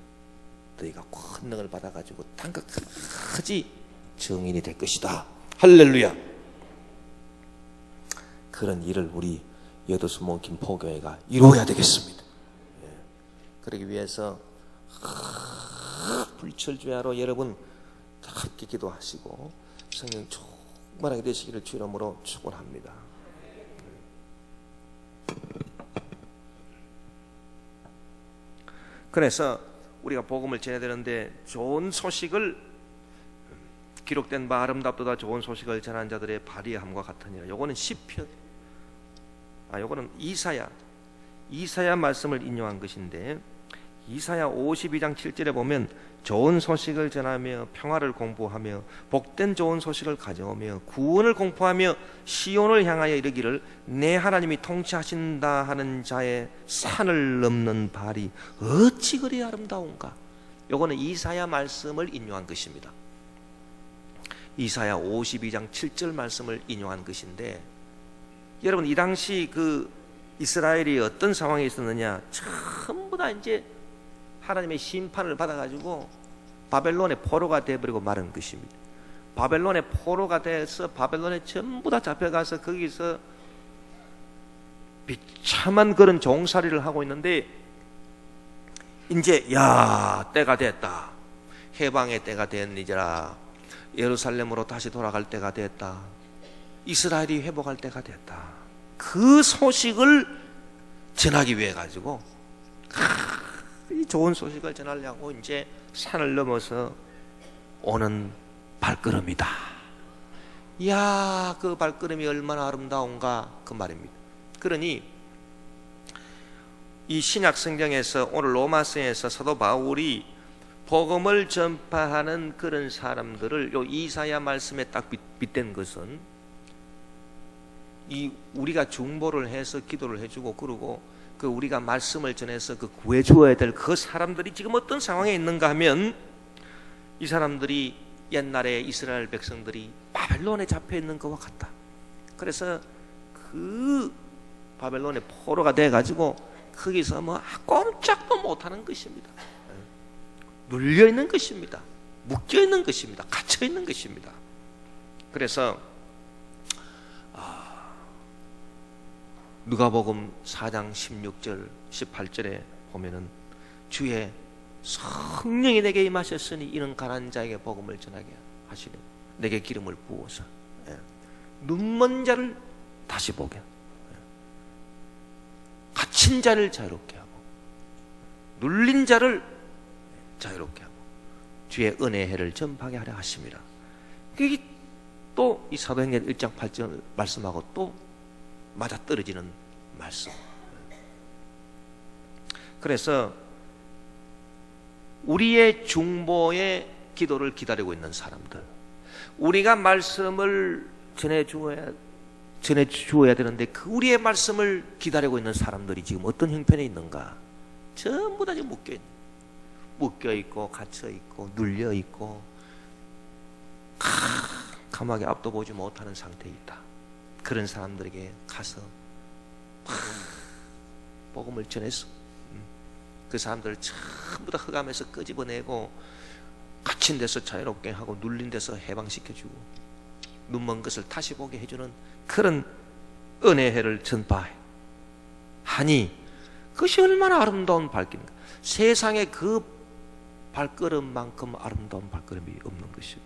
너희가 권능을 받아가지고 땅끝까지 증인이 될 것이다. 할렐루야. 그런 일을 우리 여도수모 김포교회가 이루어야 되겠습니다. 그러기 위해서 불철주야로 여러분 함께 기도하시고 성령 충만하게 되시기를 주 이름으로 축원합니다. 그래서 우리가 복음을 전해야 되는데 좋은 소식을, 기록된 바 아름답도다 좋은 소식을 전한 자들의 발의함과 같으니라. 요거는 시편, 요거는 이사야 말씀을 인용한 것인데, 이사야 52장 7절에 보면 좋은 소식을 전하며 평화를 공부하며 복된 좋은 소식을 가져오며 구원을 공포하며 시온을 향하여 이르기를 내 하나님이 통치하신다 하는 자의 산을 넘는 발이 어찌 그리 아름다운가. 요거는 이사야 말씀을 인용한 것입니다. 이사야 52장 7절 말씀을 인용한 것인데, 여러분 이 당시 그 이스라엘이 어떤 상황에 있었느냐, 전부 다 이제 하나님의 심판을 받아가지고 바벨론의 포로가 되어버리고 마른 것입니다. 바벨론의 포로가 돼서 바벨론에 전부 다 잡혀가서 거기서 비참한 그런 종살이를 하고 있는데, 이제 때가 됐다, 해방의 때가 됐니라, 예루살렘으로 다시 돌아갈 때가 됐다, 이스라엘이 회복할 때가 됐다, 그 소식을 전하기 위해 가지고 이 좋은 소식을 전하려고 이제 산을 넘어서 오는 발걸음이다. 이야, 그 발걸음이 얼마나 아름다운가, 그 말입니다. 그러니 이 신약 성경에서, 오늘 로마서에서 사도 바울이 복음을 전파하는 그런 사람들을 요 이사야 말씀에 딱 빗댄 것은, 이 우리가 중보를 해서 기도를 해주고, 그러고 그 우리가 말씀을 전해서 그 구해 주어야 될 그 사람들이 지금 어떤 상황에 있는가 하면, 이 사람들이 옛날에 이스라엘 백성들이 바벨론에 잡혀 있는 것과 같다. 그래서 그 바벨론의 포로가 돼 가지고 거기서 뭐 꼼짝도 못하는 것입니다. 눌려 있는 것입니다. 묶여 있는 것입니다. 갇혀 있는 것입니다. 그래서 누가복음 4장 16절 18절에 보면은 주의 성령이 내게 임하셨으니 이는 가난한 자에게 복음을 전하게 하시니 내게 기름을 부어서 눈먼 자를 다시 보게, 갇힌 자를 자유롭게 하고 눌린 자를 자유롭게 하고 주의 은혜의 해를 전파하게 하려 하십니다. 이게 또 이 사도행전 1장 8절 말씀하고 또 맞아떨어지는 말씀. 그래서 우리의 중보의 기도를 기다리고 있는 사람들, 우리가 말씀을 전해주어야 되는데 그 우리의 말씀을 기다리고 있는 사람들이 지금 어떤 형편에 있는가? 전부 다 지금 묶여있고 갇혀있고 눌려있고 감옥에 앞도 보지 못하는 상태에 있다. 그런 사람들에게 가서 복음을 전해서 그 사람들을 전부 다 흑암에서 끄집어내고 갇힌 데서 자유롭게 하고 눌린 데서 해방시켜주고 눈먼 것을 다시 보게 해주는 그런 은혜의 해를 전파하니 그것이 얼마나 아름다운 발길인가. 세상에 그 발걸음만큼 아름다운 발걸음이 없는 것이에요.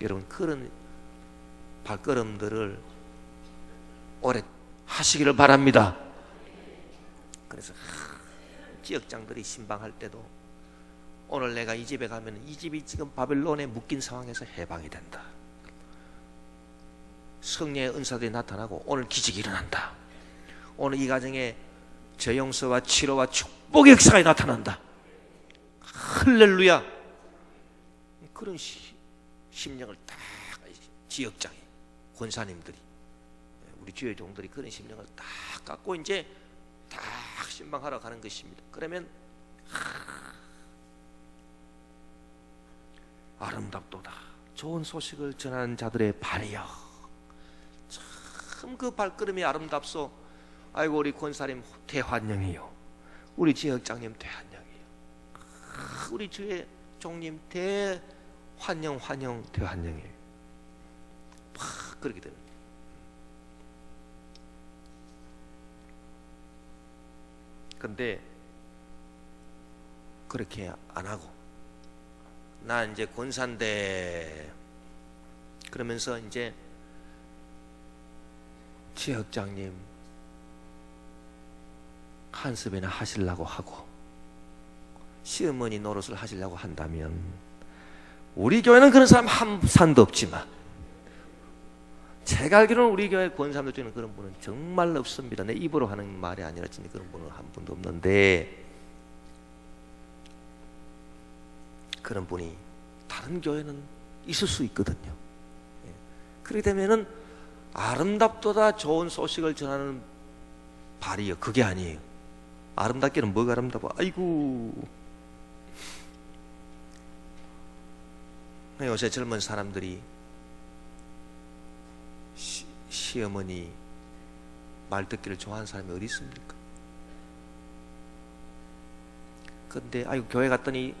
여러분, 그런 발걸음들을 하시기를 바랍니다. 그래서 지역장들이 신방할 때도 오늘 내가 이 집에 가면 이 집이 지금 바벨론에 묶인 상황에서 해방이 된다. 성령의 은사들이 나타나고 오늘 기적이 일어난다. 오늘 이 가정에 재용서와 치료와 축복의 역사가 나타난다. 할렐루야. 그런 심령을 딱 지역장이 권사님들이 우리 주의 종들이 그런 심령을 딱 갖고 이제 딱 신방하러 가는 것입니다. 그러면 아름답도다. 좋은 소식을 전하는 자들의 발이여. 참 그 발걸음이 아름답소. 아이고 우리 권사님 대환영이요. 우리 지역장님 대환영이요. 우리 주의 종님 대환영 대환영이에요. 그렇게 됩니다. 근데 그렇게 안 하고 나 이제 권사인데 그러면서 이제 지역장님 한습이나 하시려고 하고 시어머니 노릇을 하시려고 한다면 우리 교회는 그런 사람 한 산도 없지만 제가 알기로는 우리 교회 권사님들 중에는 그런 분은 정말 없습니다. 내 입으로 하는 말이 아니라 진짜 그런 분은 한 분도 없는데 그런 분이 다른 교회는 있을 수 있거든요. 그렇게 되면은 아름답도다 좋은 소식을 전하는 발이요. 그게 아니에요. 아름답기는 뭐가 아름다워? 아이고. 요새 젊은 사람들이 시어머니 말 듣기를 좋아하는 사람이 어디 있습니까? 근데 아이고 교회 갔더니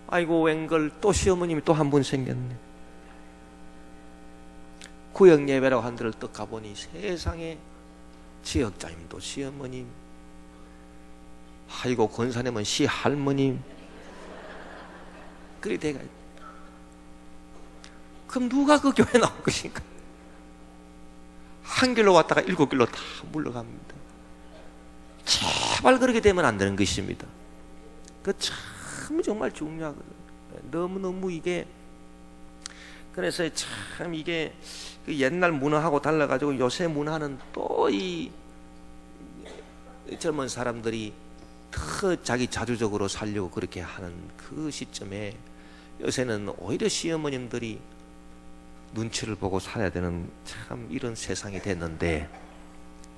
아이고 웬걸 또 시어머님이 또 한 분 생겼네. 구역 예배라고 한 데를 또 가보니 세상에 지역장님도 시어머님, 아이고 권사님은 시할머님. 그리 돼가. 그럼 누가 그 교회 나올 것인가? 한 길로 왔다가 7길로 다 물러갑니다. 제발 그렇게 되면 안 되는 것입니다. 그 참 정말 중요하거든요. 너무너무 이게 그래서 참 이게 그 옛날 문화하고 달라가지고 요새 문화는 또 이 젊은 사람들이 더 자기 자주적으로 살려고 그렇게 하는 그 시점에 요새는 오히려 시어머님들이 눈치를 보고 살아야 되는 참 이런 세상이 됐는데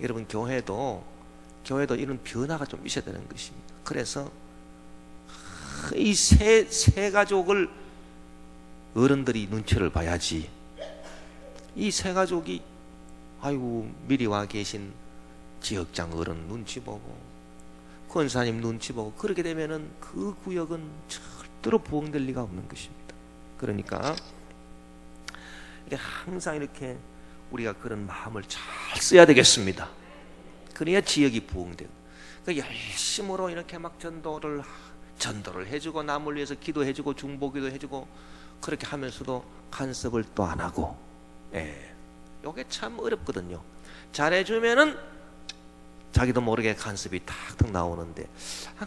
여러분 교회도 이런 변화가 좀 있어야 되는 것입니다. 그래서 이 세 가족을 어른들이 눈치를 봐야지. 이 세 가족이 아이고 미리 와 계신 지역장 어른 눈치 보고 권사님 눈치 보고 그렇게 되면은 그 구역은 절대로 부흥될 리가 없는 것입니다. 그러니까 이게 항상 이렇게 우리가 그런 마음을 잘 써야 되겠습니다. 그래야 지역이 부흥되고. 그러니까 열심으로 이렇게 막 전도를 해주고 남을 위해서 기도해주고 중보기도 해주고 그렇게 하면서도 간섭을 또 안 하고, 이게 참 어렵거든요. 잘해주면은 자기도 모르게 간섭이 탁탁 나오는데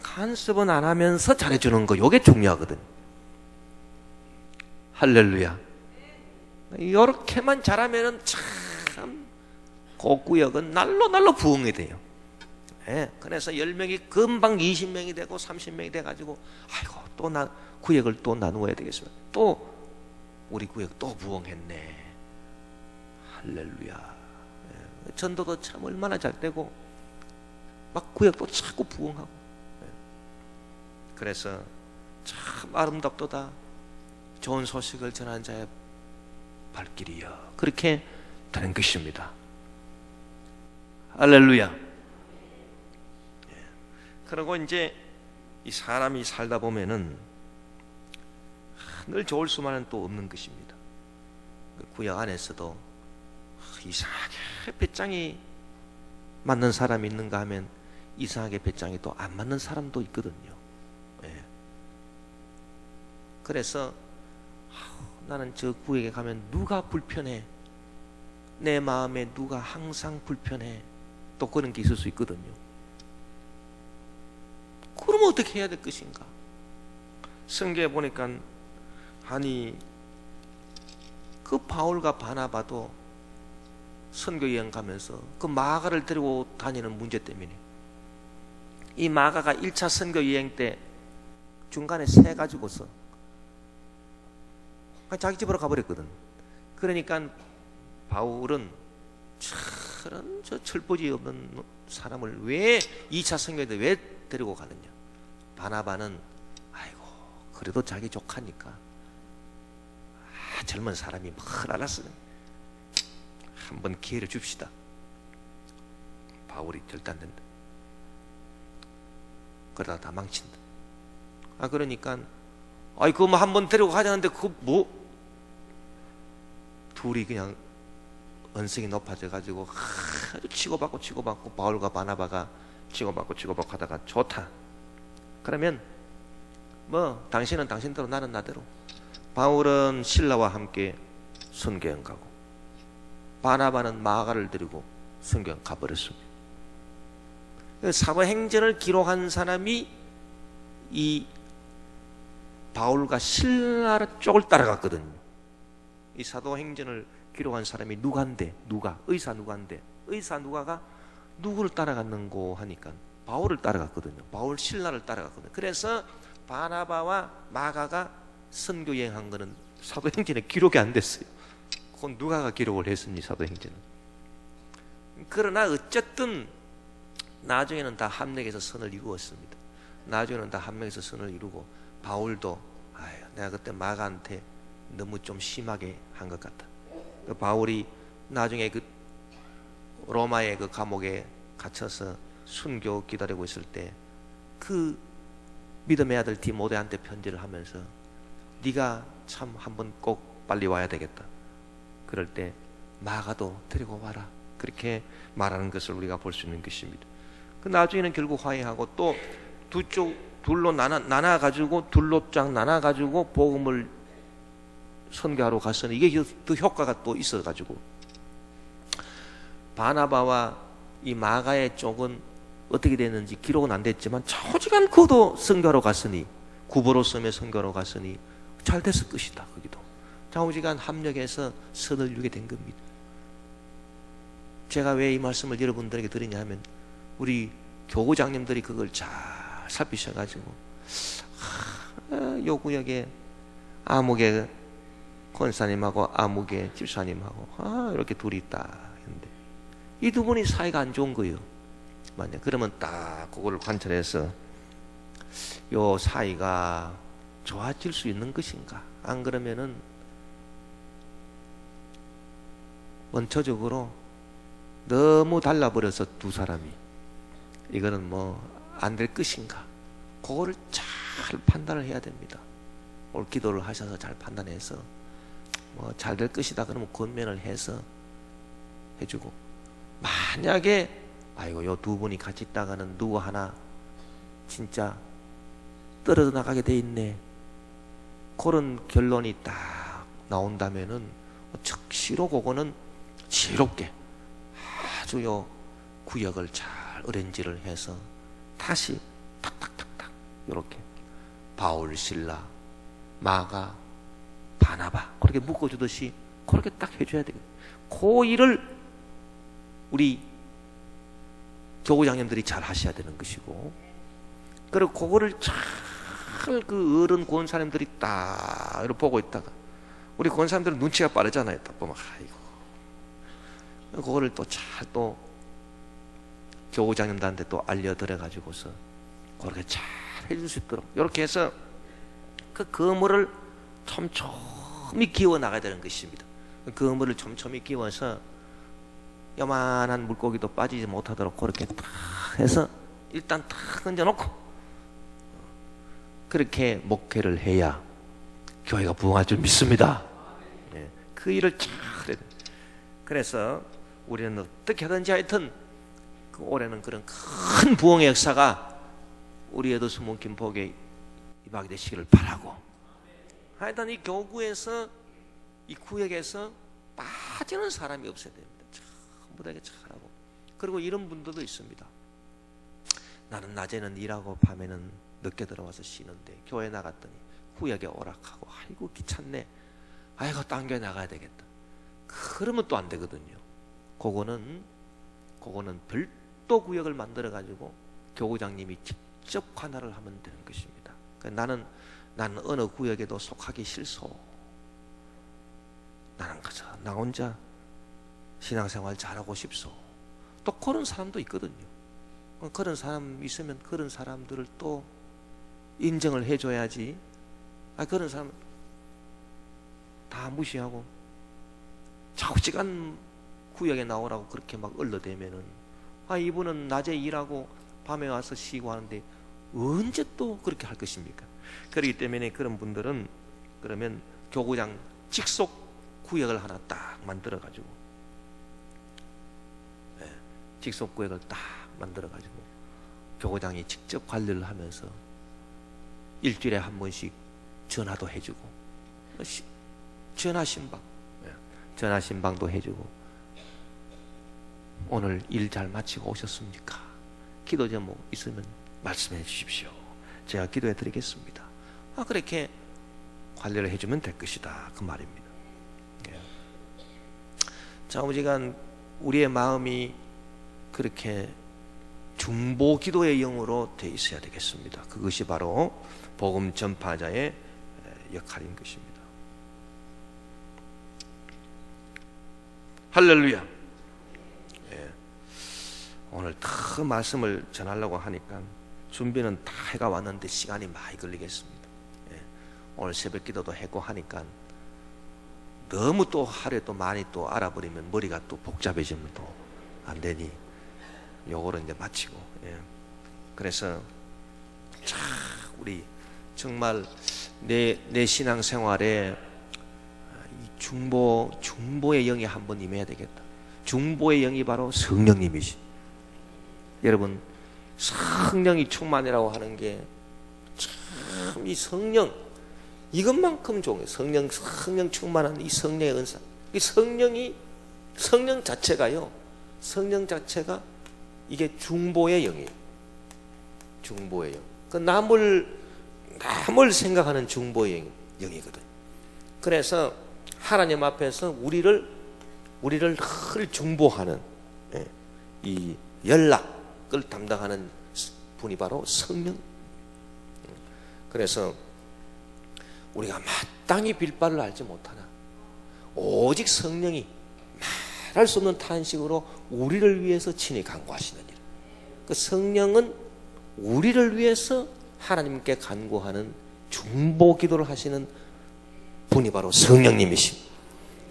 간섭은 안 하면서 잘해주는 거 이게 중요하거든요. 할렐루야. 이렇게만 잘하면은 참 고구역은 날로 부흥이 돼요. 그래서 10명이 금방 20명이 되고 30명이 돼가지고 아이고 또 구역을 또 나누어야 되겠습니다. 또 우리 구역 또 부흥했네. 할렐루야. 전도도 참 얼마나 잘 되고 막 구역도 자꾸 부흥하고. 그래서 참 아름답도다 좋은 소식을 전하는 자의 발길이여. 그렇게 되는 것입니다. 할렐루야. 그리고 이제 이 사람이 살다 보면은 늘 좋을 수만은 또 없는 것입니다. 구역 안에서도 이상하게 배짱이 맞는 사람이 있는가 하면 이상하게 배짱이 또 안 맞는 사람도 있거든요. 그래서 나는 저 구역에 가면 누가 불편해? 내 마음에 누가 항상 불편해? 또 그런 게 있을 수 있거든요. 그러면 어떻게 해야 될 것인가? 성경에 보니까 아니 그 바울과 바나바도 선교 여행 가면서 그 마가를 데리고 다니는 문제 때문에 이 마가가 1차 선교 여행 때 중간에 새 가지고서 자기 집으로 가버렸거든. 그러니까 바울은 저런 저 철부지 없는 사람을 왜 2차 선교에 왜 데리고 가느냐. 바나바는 아이고 그래도 자기 조카니까 젊은 사람이 뭘 알았으니 한번 기회를 줍시다. 바울이 절대 안 된다. 그러다 다 망친다. 그러니까 아이 그거 뭐 한번 데리고 가자는데 그거 뭐 둘이 그냥 언성이 높아져 가지고 아주 치고받고 바울과 바나바가 치고받고 하다가 좋다. 그러면 뭐 당신은 당신대로 나는 나대로. 바울은 신라와 함께 선교행 가고 바나바는 마가를 데리고 선교행 가버렸습니다. 사도행전을 기록한 사람이 이 바울과 신라 쪽을 따라갔거든요. 이 사도행전을 기록한 사람이 누가인데 의사 누가가 누구를 따라갔는고 하니까 바울을 따라갔거든요. 바울 신라를 따라갔거든요. 그래서 바나바와 마가가 선교 여행한 거는 사도행전에 기록이 안 됐어요. 그건 누가가 기록을 했으니 사도행전은. 그러나 어쨌든 나중에는 다 합력해서 선을 이루었습니다. 나중에는 다 합력해서 선을 이루고 바울도 내가 그때 마가한테 너무 좀 심하게 한 것 같다. 바울이 나중에 그 로마의 그 감옥에 갇혀서 순교 기다리고 있을 때 그 믿음의 아들 디모데한테 편지를 하면서 네가 참 한번 꼭 빨리 와야 되겠다. 그럴 때 마가도 데리고 와라. 그렇게 말하는 것을 우리가 볼 수 있는 것입니다. 그 나중에는 결국 화해하고 또 둘로 나눠가지고 둘로 쫙 나눠가지고 복음을 선교하러 갔으니 이게 더 효과가 또 있어가지고 바나바와 이 마가의 쪽은 어떻게 됐는지 기록은 안 됐지만 좌우지간 그도 선교하러 갔으니 구보로 섬에 선교하러 갔으니 잘 됐을 것이다. 거기도 좌우지간 합력해서 선을 이루게 된 겁니다. 제가 왜 이 말씀을 여러분들에게 드리냐 하면 우리 교구장님들이 그걸 잘 살피셔가지고 요 구역에 아무개 권사님하고 아무개 집사님하고 이렇게 둘이 있다 했는데 이 두 분이 사이가 안 좋은 거예요. 만약 그러면 딱 그거를 관찰해서 요 사이가 좋아질 수 있는 것인가? 안 그러면은 원초적으로 너무 달라버려서 두 사람이 이거는 뭐 안 될 것인가? 그거를 잘 판단을 해야 됩니다. 오늘 기도를 하셔서 잘 판단해서 뭐 잘 될 것이다 그러면 권면을 해서 해주고 만약에 아이고 요 두 분이 같이 있다가는 누구 하나 진짜 떨어져 나가게 돼 있네 그런 결론이 딱 나온다면은 즉시로 그거는 지혜롭게 아주 요 구역을 잘 어렌지를 해서 다시 탁탁탁탁 이렇게 바울 신라 마가 바나바 그렇게 묶어주듯이 그렇게 딱 해줘야 되거든요. 그 일을 우리 교구장님들이 잘 하셔야 되는 것이고 그리고 그거를 잘 그 어른 권사님들이 딱 이렇게 보고 있다가 우리 권사님들은 눈치가 빠르잖아요. 딱 보면 아이고 그거를 또 잘 또 교구장님들한테 또 알려드려 가지고서 그렇게 잘 해줄 수 있도록 이렇게 해서 그 그물을 촘촘히 끼워 나가야 되는 것입니다. 그 그물을 촘촘히 끼워서 요만한 물고기도 빠지지 못하도록 그렇게 탁 해서 일단 탁 던져놓고 그렇게 목회를 해야 교회가 부흥할 줄 믿습니다. 그 일을 잘 해야 돼요. 그래서 우리는 어떻게 하든지 하여튼 그 올해는 그런 큰 부흥의 역사가 우리에도 숨은 김포교에 임하게 되시기를 바라고 하여튼 이 교구에서 이 구역에서 빠지는 사람이 없어야 됩니다. 전부 다 잘하고 그리고 이런 분들도 있습니다. 나는 낮에는 일하고 밤에는 늦게 들어와서 쉬는데 교회 나갔더니 구역에 오락하고 아이고 귀찮네. 아이고 딴 교회 나가야 되겠다. 그러면 또 안 되거든요. 그거는 별도 구역을 만들어 가지고 교구장님이 직접 관할을 하면 되는 것입니다. 나는 어느 구역에도 속하기 싫소. 나는 그저 나 혼자 신앙생활 잘하고 싶소. 또 그런 사람도 있거든요. 그런 사람 있으면 그런 사람들을 또 인정을 해줘야지. 그런 사람 다 무시하고 좌우지간 구역에 나오라고 그렇게 막 얼러대면은 이분은 낮에 일하고 밤에 와서 쉬고 하는데 언제 또 그렇게 할 것입니까? 그렇기 때문에 그런 분들은 그러면 교구장 직속 구역을 하나 딱 만들어 가지고 직속 구역을 딱 만들어 가지고 교구장이 직접 관리를 하면서 일주일에 한 번씩 전화도 해주고 전화 신방도 해주고 오늘 일 잘 마치고 오셨습니까? 기도 제목 있으면 말씀해 주십시오. 제가 기도해 드리겠습니다. 그렇게 관리를 해주면 될 것이다 그 말입니다. 자우지간 우리의 마음이 그렇게 중보 기도의 영으로 돼 있어야 되겠습니다. 그것이 바로 복음 전파자의 역할인 것입니다. 할렐루야. 오늘 더 말씀을 전하려고 하니까 준비는 다 해가 왔는데 시간이 많이 걸리겠습니다. 오늘 새벽 기도도 했고 하니까 너무 또 하루에 또 많이 또 알아버리면 머리가 또 복잡해지면 또 안 되니 요거를 이제 마치고 그래서 참 우리 정말 내 신앙생활에 중보의 영이 한번 임해야 되겠다. 중보의 영이 바로 성령님이시. 여러분 성령이 충만이라고 하는 게 참 이 성령 이것만큼 좋은 거예요. 성령 충만한 이 성령의 은사. 이 성령 자체가 이게 중보의 영이에요. 중보의 영. 그 남을 생각하는 중보의 영이거든. 그래서 하나님 앞에서 우리를 늘 중보하는 이 연락을 담당하는 분이 바로 성령. 그래서 우리가 마땅히 빌 바를 알지 못하나 오직 성령이 말할 수 없는 탄식으로 우리를 위해서 친히 간구하시느니라. 그 성령은 우리를 위해서 하나님께 간구하는 중보 기도를 하시는 분이 바로 성령님이십니다.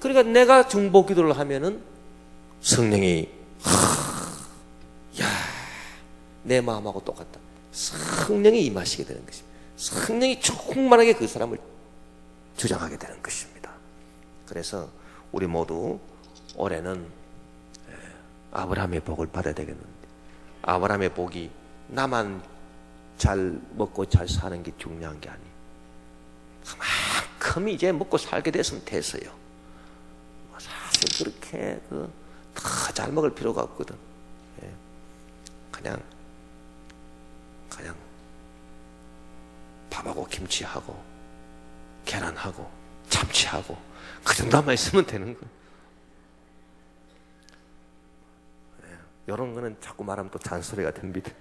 그러니까 내가 중보 기도를 하면은 성령이 내 마음하고 똑같다. 성령이 임하시게 되는 것입니다. 성령이 충만하게 그 사람을 주장하게 되는 것입니다. 그래서 우리 모두 올해는 아브라함의 복을 받아야 되겠는데 아브라함의 복이 나만 잘 먹고 잘 사는 게 중요한 게 아니에요. 그만큼 이제 먹고 살게 됐으면 됐어요. 사실 그렇게 더 잘 먹을 필요가 없거든. 그냥 밥하고 김치하고 계란하고 참치하고 그 정도만 있으면 되는 거예요. 이런 거는 자꾸 말하면 또 잔소리가 됩니다.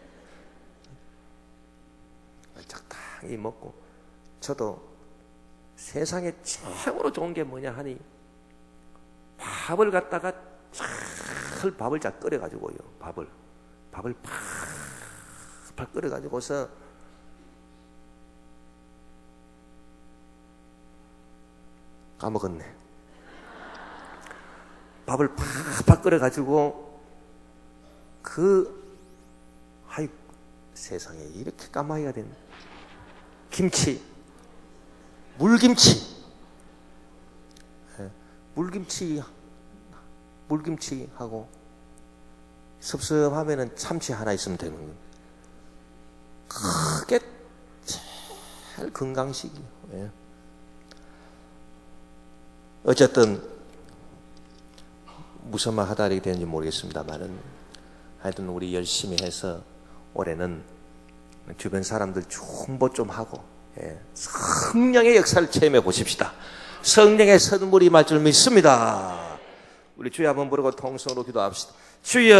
적당히 먹고 저도 세상에 최고로 좋은 게 뭐냐 하니 밥을 갖다가 밥을 잘 끓여가지고요. 밥을 팍 끓여가지고서 까먹었네. 밥을 팍 끓여가지고 세상에 이렇게 까마귀가 된 김치, 물김치하고 섭섭하면은 참치 하나 있으면 되는 거예요. 그게 제일 건강식이에요. 어쨌든 무슨 말 하다 이렇게 되는지 모르겠습니다만은 하여튼 우리 열심히 해서 올해는 주변 사람들 홍보 좀 하고 성령의 역사를 체험해 보십시다. 성령의 선물이 임할 줄 믿습니다. 우리 주여 한번 부르고 통성으로 기도합시다. 주여